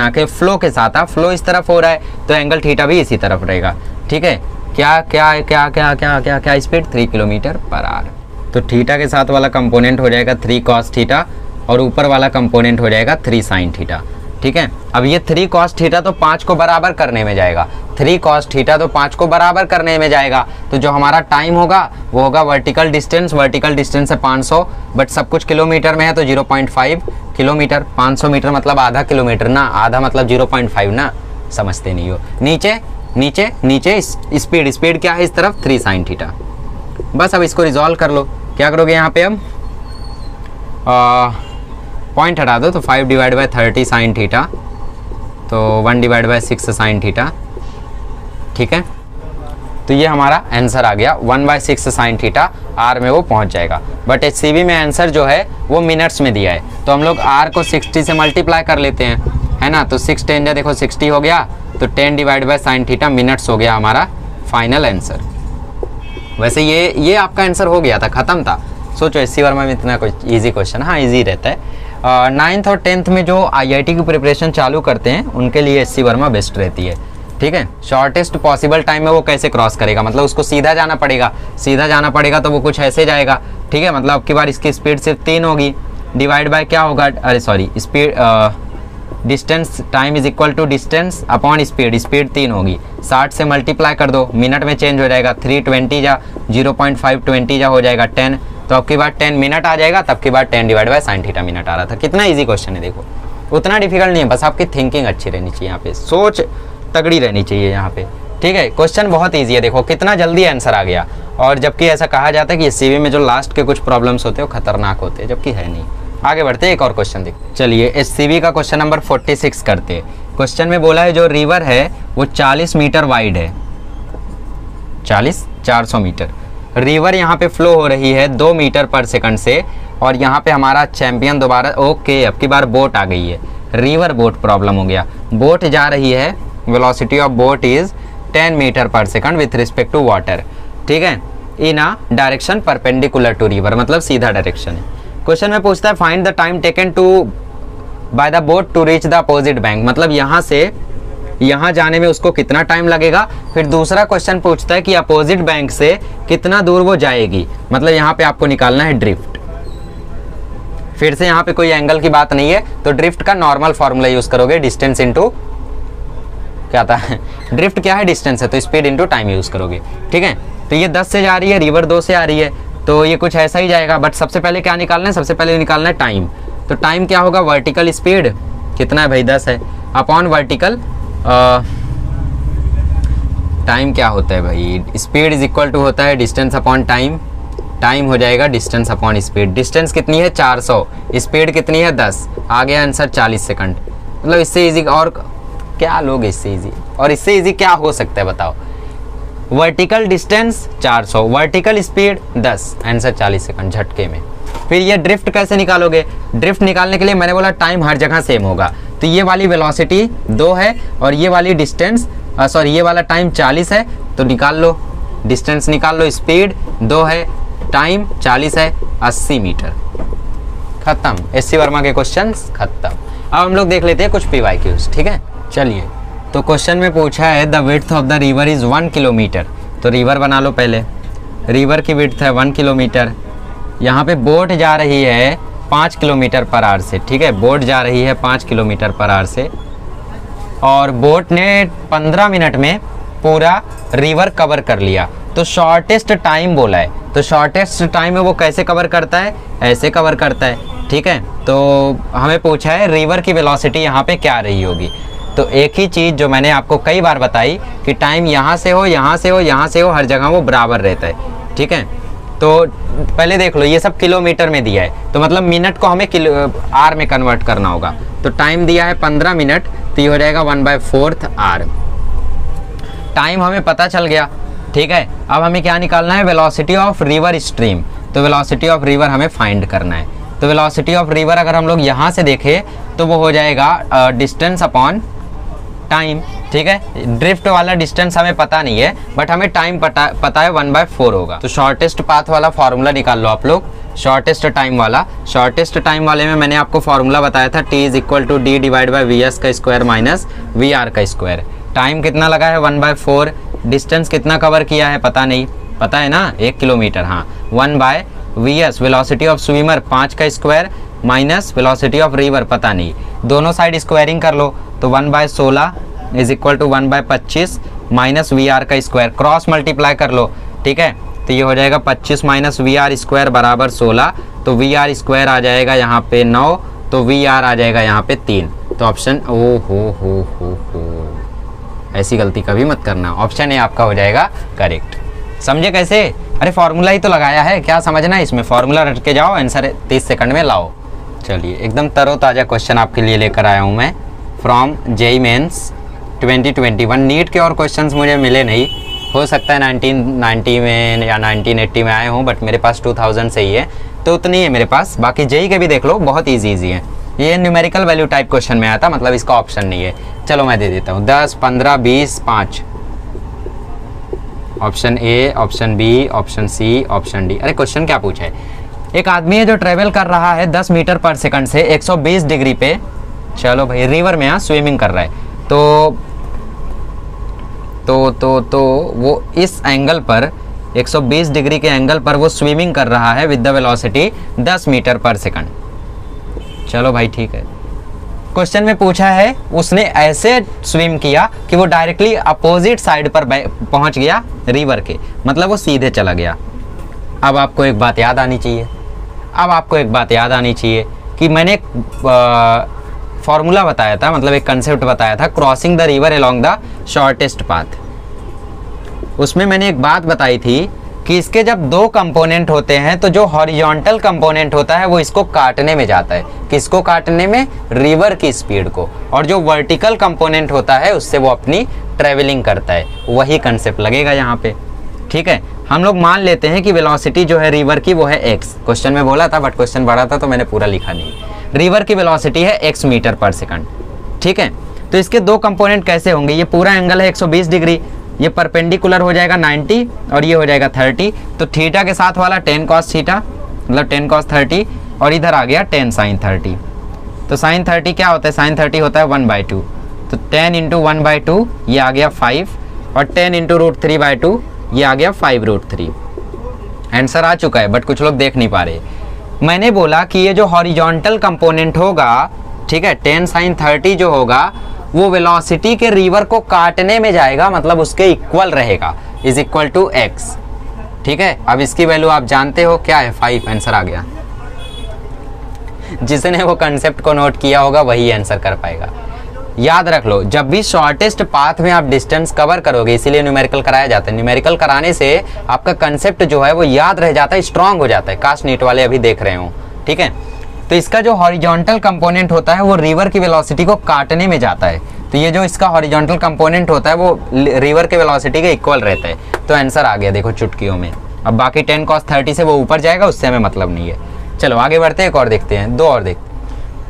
के फ्लो के साथ। फ्लो इस तरफ हो रहा है तो एंगल थीटा भी इसी तरफ रहेगा। ठीक है, क्या क्या क्या क्या क्या क्या क्या स्पीड 3 किलोमीटर पर आवर। तो थीटा के साथ वाला कंपोनेंट हो जाएगा 3 cos थीटा, और ऊपर वाला कंपोनेंट हो जाएगा 3 sin थीटा। ठीक है, अब ये 3 cos थीटा तो 5 को बराबर करने में जाएगा, 3 cos थीटा तो 5 को बराबर करने में जाएगा। तो जो हमारा टाइम होगा वो होगा वर्टिकल डिस्टेंस है 500, बट सब कुछ किलोमीटर में है तो 0.5 किलोमीटर। 500 मीटर मतलब आधा किलोमीटर ना, आधा मतलब 0.5 ना, समझते नहीं हो। नीचे नीचे नीचे स्पीड क्या है इस तरफ 3 sin थीटा। बस अब इसको रिजॉल्व कर लो। क्या करोगे यहाँ पे, अब पॉइंट हटा दो, तो 5/30 sin थीटा, तो 1/6 sin थीटा। ठीक है, तो ये हमारा आंसर आ गया 1/6 sin थीटा, आर में वो पहुंच जाएगा। बट HCV में आंसर जो है वो मिनट्स में दिया है, तो हम लोग आर को 60 से मल्टीप्लाई कर लेते हैं, है ना। तो 6 10 जा देखो 60 हो गया, तो 10/sin थीटा मिनट्स हो गया हमारा फाइनल आंसर। वैसे ये आपका आंसर हो गया था, खत्म था। सोचो SC वर्मा में इतना कोई इजी क्वेश्चन, हाँ इजी रहता है। 9th और 10th में जो IIT की प्रिपरेशन चालू करते हैं उनके लिए SC वर्मा बेस्ट रहती है। ठीक है, शॉर्टेस्ट पॉसिबल टाइम में वो कैसे क्रॉस करेगा, मतलब उसको सीधा जाना पड़ेगा, तो वो कुछ ऐसे जाएगा। ठीक है, मतलब अब की बार इसकी स्पीड सिर्फ 3 होगी, डिवाइड बाय क्या होगा, अरे sorry speed distance, time is equal to distance upon speed 3 होगी, 60 से मल्टीप्लाई कर दो, मिनट में चेंज हो जाएगा, 320 जा 0.520 जा हो जाएगा 10, तो अब की बार 10 मिनट आ जाएगा, तब की बार 10/sin थीटा मिनट आ रहा था। कितना इजी क्वेश्चन है, देखो उतना डिफिकल्ट नहीं है, बस आपकी थिंकिंग अच्छी रहनी चाहिए, यहाँ पे सोच तगड़ी रहनी चाहिए यहाँ पे। ठीक है, क्वेश्चन बहुत ईजी है, देखो कितना जल्दी आंसर आ गया। और जबकि ऐसा कहा जाता है कि CV में जो लास्ट के कुछ प्रॉब्लम्स होते हैं वो खतरनाक होते हैं, जबकि है नहीं। आगे बढ़ते हैं, एक और क्वेश्चन देखते। चलिए HCV का क्वेश्चन नंबर 46 करते हैं। क्वेश्चन में बोला है जो रिवर है वो 40 मीटर वाइड है, 400 मीटर। रिवर यहाँ पे फ्लो हो रही है 2 मीटर पर सेकंड से, और यहाँ पे हमारा चैंपियन दोबारा, ओके अब की बार बोट आ गई है, रिवर बोट प्रॉब्लम हो गया। बोट जा रही है, velocity of boat is 10 metre per second with respect to water. ठीक है, in a direction perpendicular to river, मतलब सीधा डायरेक्शन है। क्वेश्चन में पूछता है find the time taken to by the boat to reach the opposite bank, मतलब यहाँ से यहाँ जाने में उसको कितना टाइम लगेगा। फिर दूसरा क्वेश्चन पूछता है कि अपोजिट बैंक से कितना दूर वो जाएगी, मतलब यहाँ पे आपको निकालना है ड्रिफ्ट। फिर से यहाँ पे कोई एंगल की बात नहीं है, तो ड्रिफ्ट का नॉर्मल फॉर्मूला यूज करोगे, डिस्टेंस इनटू क्या था ड्रिफ्ट क्या है, डिस्टेंस है, तो स्पीड इनटू टाइम यूज करोगे। ठीक है, तो ये 10 से जा रही है, रिवर 2 से आ रही है, तो ये कुछ ऐसा ही जाएगा। बट सबसे पहले क्या निकालना है, सबसे पहले निकालना है टाइम। तो टाइम क्या होगा, वर्टिकल स्पीड कितना है भाई 10 है, अपॉन वर्टिकल टाइम क्या होता है भाई, स्पीड इज इक्वल टू होता है डिस्टेंस अपॉन टाइम। टाइम हो जाएगा डिस्टेंस अपॉन स्पीड। डिस्टेंस कितनी है 400, स्पीड कितनी है 10, आ गया आंसर 40 सेकंड। मतलब इससे इजी और क्या लोग, इससे इजी और इससे इजी क्या हो सकता है बताओ। Vertical distance 400, vertical speed 10, answer 40 second झटके में। फिर ये ड्रिफ्ट कैसे निकालोगे, ड्रिफ्ट निकालने के लिए मैंने बोला टाइम हर जगह सेम होगा, तो ये वाली वेलोसिटी 2 है और ये वाली डिस्टेंस सॉरी ये वाला टाइम 40 है, तो निकाल लो डिस्टेंस निकाल लो, स्पीड 2 है, टाइम 40 है, 80 मीटर। खत्म, एससी वर्मा के क्वेश्चन खत्म। अब हम लोग देख लेते हैं कुछ पीवाईक्यूज, ठीक है। चलिए, तो क्वेश्चन में पूछा है the width of the river is 1 kilometre. तो रिवर बना लो पहले। रिवर की विड्थ है 1 किलोमीटर। यहाँ पे बोट जा रही है 5 किलोमीटर पर आवर से, ठीक है। बोट जा रही है 5 किलोमीटर पर आवर से और बोट ने 15 मिनट में पूरा रिवर कवर कर लिया। तो शॉर्टेस्ट टाइम बोला है, तो शॉर्टेस्ट टाइम में वो कैसे कवर करता है, ऐसे कवर करता है, ठीक है। तो हमें पूछा है रिवर की वेलोसिटी यहाँ पे क्या रही होगी। तो एक ही चीज़ जो मैंने आपको कई बार बताई कि टाइम यहाँ से हो, यहाँ से हो, यहाँ से हो, हर जगह वो बराबर रहता है, ठीक है। तो पहले देख लो, ये सब किलोमीटर में दिया है, तो मतलब मिनट को हमें आर में कन्वर्ट करना होगा। तो टाइम दिया है 15 मिनट, तो ये हो जाएगा 1/4 आर। टाइम हमें पता चल गया, ठीक है। अब हमें क्या निकालना है, वेलोसिटी ऑफ रिवर स्ट्रीम। तो वेलोसिटी ऑफ रिवर हमें फाइंड करना है। तो वेलोसिटी ऑफ रिवर अगर हम लोग यहाँ से देखें तो वो हो जाएगा डिस्टेंस अपॉन टाइम, ठीक है। ड्रिफ्ट वाला डिस्टेंस हमें पता नहीं है, बट हमें टाइम पता है 1/4 होगा। तो शॉर्टेस्ट पाथ वाला फॉर्मूला निकाल लो आप लोग, शॉर्टेस्ट टाइम वाला। शॉर्टेस्ट टाइम वाले में मैंने आपको फॉर्मूला बताया था T = D/VS का स्क्वायर माइनस VR का स्क्वायर। टाइम कितना लगा है 1/4, डिस्टेंस कितना कवर किया है पता नहीं, पता है ना 1 किलोमीटर, हाँ। 1/VS वेलोसिटी ऑफ स्विमर 5 का square minus velocity of river पता नहीं, दोनों साइड स्क्वायरिंग कर लो। तो 1/16 = 1/25 माइनस VR का स्क्वायर, क्रॉस मल्टीप्लाई कर लो, ठीक है। तो ये हो जाएगा 25 माइनस VR स्क्वायर बराबर 16। तो VR स्क्वायर आ जाएगा यहाँ पे 9, तो VR आ जाएगा यहाँ पे 3। तो ऑप्शन हो ऐसी गलती कभी मत करना, ऑप्शन ए आपका हो जाएगा करेक्ट। समझे कैसे? अरे फॉर्मूला ही तो लगाया है, क्या समझना है इसमें, फॉर्मूला रट के जाओ, आंसर 30 सेकंड में लाओ। चलिए, एकदम तरोताज़ा क्वेश्चन आपके लिए लेकर आया हूँ मैं फ्रॉम JEE मेंस 2021। नीट के और क्वेश्चंस मुझे मिले नहीं, हो सकता है 1990 में या 1980 में आए हों, बट मेरे पास 2000 से ही है, तो उतनी है मेरे पास। बाकी JEE के भी देख लो, बहुत ईजी है। ये न्यूमेरिकल वैल्यू टाइप क्वेश्चन में आया था, मतलब इसका ऑप्शन नहीं है। चलो मैं दे देता हूँ 10, 15, 20, 5। Option A, option B, option C, option D. अरे क्वेश्चन क्या पूछा है, एक आदमी है जो ट्रेवल कर रहा है 10 मीटर पर सेकंड से 120 डिग्री पे, चलो भाई रिवर में स्विमिंग कर रहा है, तो वो इस एंगल पर 120 डिग्री के एंगल पर वो स्विमिंग कर रहा है with the velocity 10 metre per second. चलो भाई ठीक है, क्वेश्चन में पूछा है उसने ऐसे स्विम किया कि वो डायरेक्टली अपोजिट साइड पर पहुंच गया रिवर के, मतलब वो सीधे चला गया। अब आपको एक बात याद आनी चाहिए, कि मैंने फॉर्मूला बताया था, मतलब एक कंसेप्ट बताया था, crossing the river along the shortest path. उसमें मैंने एक बात बताई थी कि इसके जब दो कंपोनेंट होते हैं तो जो हॉरिजॉन्टल कंपोनेंट होता है वो इसको काटने में जाता है, किसको काटने में, रिवर की स्पीड को, और जो वर्टिकल कंपोनेंट होता है उससे वो अपनी ट्रेवलिंग करता है। वही कंसेप्ट लगेगा यहाँ पे, ठीक है। हम लोग मान लेते हैं कि वेलोसिटी जो है रिवर की वो है x, क्वेश्चन में बोला था बट क्वेश्चन बड़ा था तो मैंने पूरा लिखा नहीं। रिवर की वेलोसिटी है x मीटर पर सेकंड, ठीक है। तो इसके दो कंपोनेंट कैसे होंगे, ये पूरा एंगल है 120 डिग्री, ये परपेंडिकुलर हो जाएगा 90 और ये हो जाएगा 30। तो थीटा के साथ वाला 10 cos थीटा, मतलब 10 cos 30, और इधर आ गया 10 sin 30। तो sin 30 क्या होता है, sin 30 होता है 1/2, तो 10 × 1/2 ये आ गया 5, और 10 × √3/2 ये आ गया 5√3। आंसर आ चुका है, बट कुछ लोग देख नहीं पा रहे। मैंने बोला कि ये जो हॉरिजॉन्टल कंपोनेंट होगा, ठीक है, 10 sin 30 जो होगा वो वेलोसिटी के रिवर को काटने में जाएगा, मतलब उसके इक्वल रहेगा, इज इक्वल टू x, ठीक है। अब इसकी वैल्यू आप जानते हो क्या है, 5। आंसर आ गया। जिसने वो कंसेप्ट को नोट किया होगा वही आंसर कर पाएगा। याद रख लो, जब भी शॉर्टेस्ट पाथ में आप डिस्टेंस कवर करोगे, इसीलिए न्यूमेरिकल कराया जाता है। न्यूमेरिकल कराने से आपका कंसेप्ट जो है वो याद रह जाता है, स्ट्रांग हो जाता है। काश नीट वाले अभी देख रहे हो, ठीक है। तो इसका जो हॉरिजॉन्टल कंपोनेंट होता है वो रिवर की वेलोसिटी को काटने में जाता है, तो ये जो इसका हॉरिजॉन्टल कंपोनेंट होता है वो रिवर के वेलोसिटी के इक्वल रहता है। तो आंसर आ गया, देखो चुटकियों में। अब बाकी 10 cos 30 से वो ऊपर जाएगा, उससे हमें मतलब नहीं है। चलो आगे बढ़ते हैं, एक और देखते हैं, दो और देखते हैं।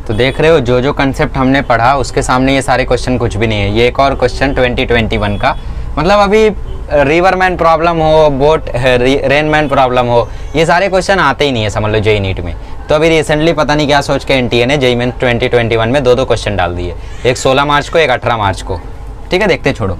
तो देख रहे हो जो कंसेप्ट हमने पढ़ा उसके सामने ये सारे क्वेश्चन कुछ भी नहीं है। ये एक और क्वेश्चन 2021 का, मतलब अभी रिवरमैन प्रॉब्लम हो, बोट रेनमैन प्रॉब्लम हो, ये सारे क्वेश्चन आते ही नहीं है समझ लो जेई नीट में। तो अभी रिसेंटली पता नहीं क्या सोच के एनटीए ने जेई मेन 2021 में दो क्वेश्चन डाल दिए, एक 16 मार्च को, एक 18 मार्च को। ठीक है, देखते छोड़ो।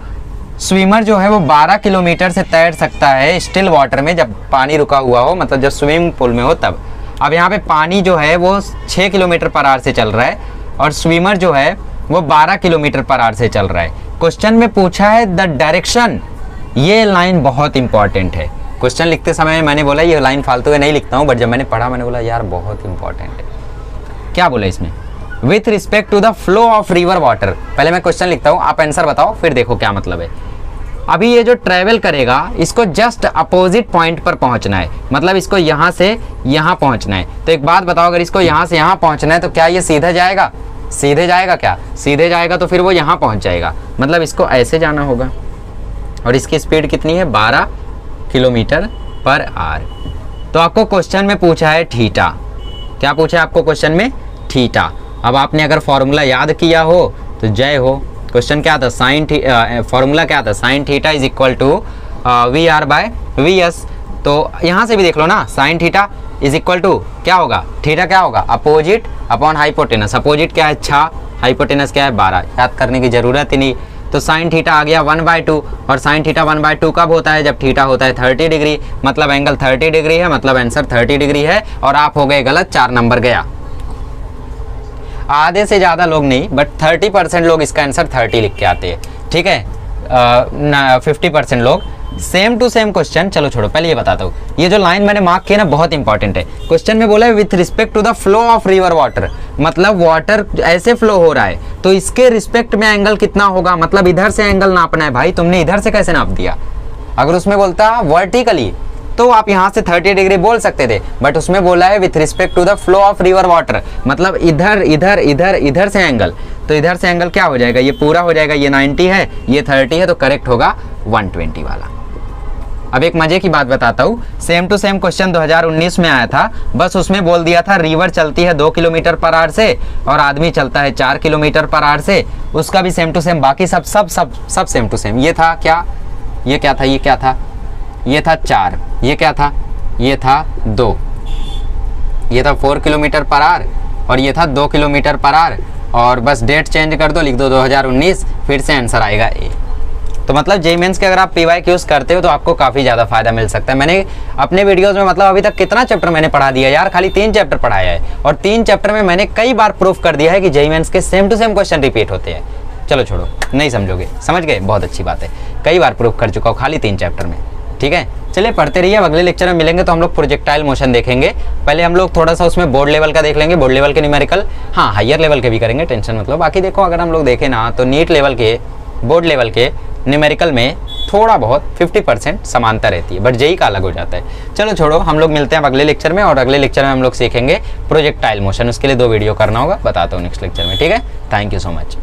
स्विमर जो है वो 12 किलोमीटर से तैर सकता है स्टिल वाटर में, जब पानी रुका हुआ हो, मतलब जब स्विमिंग पूल में हो तब। अब यहाँ पे पानी जो है वो 6 किलोमीटर पर आवर से चल रहा है और स्विमर जो है वो 12 किलोमीटर पर आवर से चल रहा है। क्वेश्चन में पूछा है द डायरेक्शन, ये लाइन बहुत इंपॉर्टेंट है। क्वेश्चन लिखते समय मैंने बोला ये लाइन फालतू में नहीं लिखता हूँ, बट जब मैंने पढ़ा मैंने बोला यार बहुत इंपॉर्टेंट है। क्या बोला इसमें, with respect to the flow of river water. पहले मैं क्वेश्चन लिखता हूँ, आप आंसर बताओ, फिर देखो क्या मतलब है। अभी ये जो ट्रेवल करेगा इसको जस्ट अपोजिट पॉइंट पर पहुंचना है, मतलब इसको यहाँ से यहाँ पहुंचना है। तो एक बात बताओ, अगर इसको यहाँ से यहाँ पहुंचना है तो क्या ये सीधे जाएगा? सीधे जाएगा क्या? सीधे जाएगा तो फिर वो यहाँ पहुंच जाएगा, मतलब इसको ऐसे जाना होगा। और इसकी स्पीड कितनी है? 12 किलोमीटर पर आवर। तो आपको क्वेश्चन में पूछा है थीटा। क्या पूछा है आपको क्वेश्चन में? थीटा। अब आपने अगर फॉर्मूला याद किया हो तो जय हो। क्वेश्चन क्या था? साइन फॉर्मूला क्या था? Sine theta is equal to V R by we S. तो यहाँ से भी देख लो ना, sine theta is equal to क्या होगा? थीटा क्या होगा? Opposite upon hypotenuse. अपोजिट क्या है? 6, हाइपोटेनस क्या है? 12। याद करने की जरूरत ही नहीं। तो साइन थीटा आ गया 1/2, और साइन थीटा 1/2 कब होता है? जब थीटा होता है 30 डिग्री, मतलब एंगल 30 डिग्री है, मतलब आंसर 30 डिग्री है। और आप हो गए गलत, 4 नंबर गया। आधे से ज़्यादा लोग नहीं, बट 30% लोग इसका आंसर 30 लिख के आते हैं। ठीक है, 50% लोग सेम टू सेम क्वेश्चन। चलो छोड़ो, पहले ये बताता हूँ, ये जो लाइन मैंने मार्क किया ना बहुत इंपॉर्टेंट है। क्वेश्चन में बोला है with respect to the flow of river water, मतलब वाटर ऐसे फ्लो हो रहा है तो इसके रिस्पेक्ट में एंगल कितना होगा, मतलब इधर से एंगल नापना है। भाई तुमने इधर से कैसे नाप दिया? अगर उसमें बोलता वर्टिकली तो आप यहाँ से 30 डिग्री बोल सकते थे, बट उसमें बोला है with respect to the flow of river water, मतलब इधर इधर इधर इधर से एंगल। तो इधर से एंगल क्या हो जाएगा? ये पूरा हो जाएगा, ये 90 है, ये 30 है, तो करेक्ट होगा 120 वाला। अब एक मजे की बात बताता हूँ, सेम टू सेम क्वेश्चन 2019 में आया था, बस उसमें बोल दिया था रिवर चलती है 2 किलोमीटर पर आवर से और आदमी चलता है 4 किलोमीटर पर आवर से। उसका भी सेम टू सेम, बाकी सब सब सब सब सेम टू सेम। ये था क्या? ये क्या था? ये क्या था? ये था 4। ये क्या था? ये था 2। ये था 4 किलोमीटर पर आवर और ये था 2 किलोमीटर पर आवर। और बस डेट चेंज कर दो, लिख दो 2019, फिर से आंसर आएगा ए। तो मतलब जेईई मेंस के अगर आप PYQs करते हो तो आपको काफ़ी ज़्यादा फायदा मिल सकता है। मैंने अपने वीडियोस में मतलब अभी तक कितना चैप्टर मैंने पढ़ा दिया यार, खाली 3 चैप्टर पढ़ाया है और 3 चैप्टर में मैंने कई बार प्रूफ कर दिया है कि जेईई मेंस के same to same question repeat होते हैं। चलो छोड़ो, नहीं समझोगे, समझ गए, बहुत अच्छी बात है, कई बार प्रूफ कर चुका हूँ खाली 3 चैप्टर में। ठीक है, चलिए पढ़ते रहिए। अब अगले लेक्चर में मिलेंगे तो हम लोग प्रोजेक्टाइल मोशन देखेंगे। पहले हम लोग थोड़ा सा उसमें बोर्ड लेवल का देख लेंगे, बोर्ड लेवल के न्यूमेरिकल, हाँ हायर लेवल के भी करेंगे, टेंशन मतलब। बाकी देखो अगर हम लोग देखें ना तो नीट लेवल के, बोर्ड लेवल के न्यूमेरिकल में थोड़ा बहुत 50% समानता रहती है, बट जेईई का अलग हो जाता है। चलो छोड़ो, हम लोग मिलते हैं अब अगले लेक्चर में, और अगले लेक्चर में हम लोग सीखेंगे प्रोजेक्टाइल मोशन। उसके लिए 2 वीडियो करना होगा, बताता हूँ नेक्स्ट लेक्चर में। ठीक है, थैंक यू सो मच।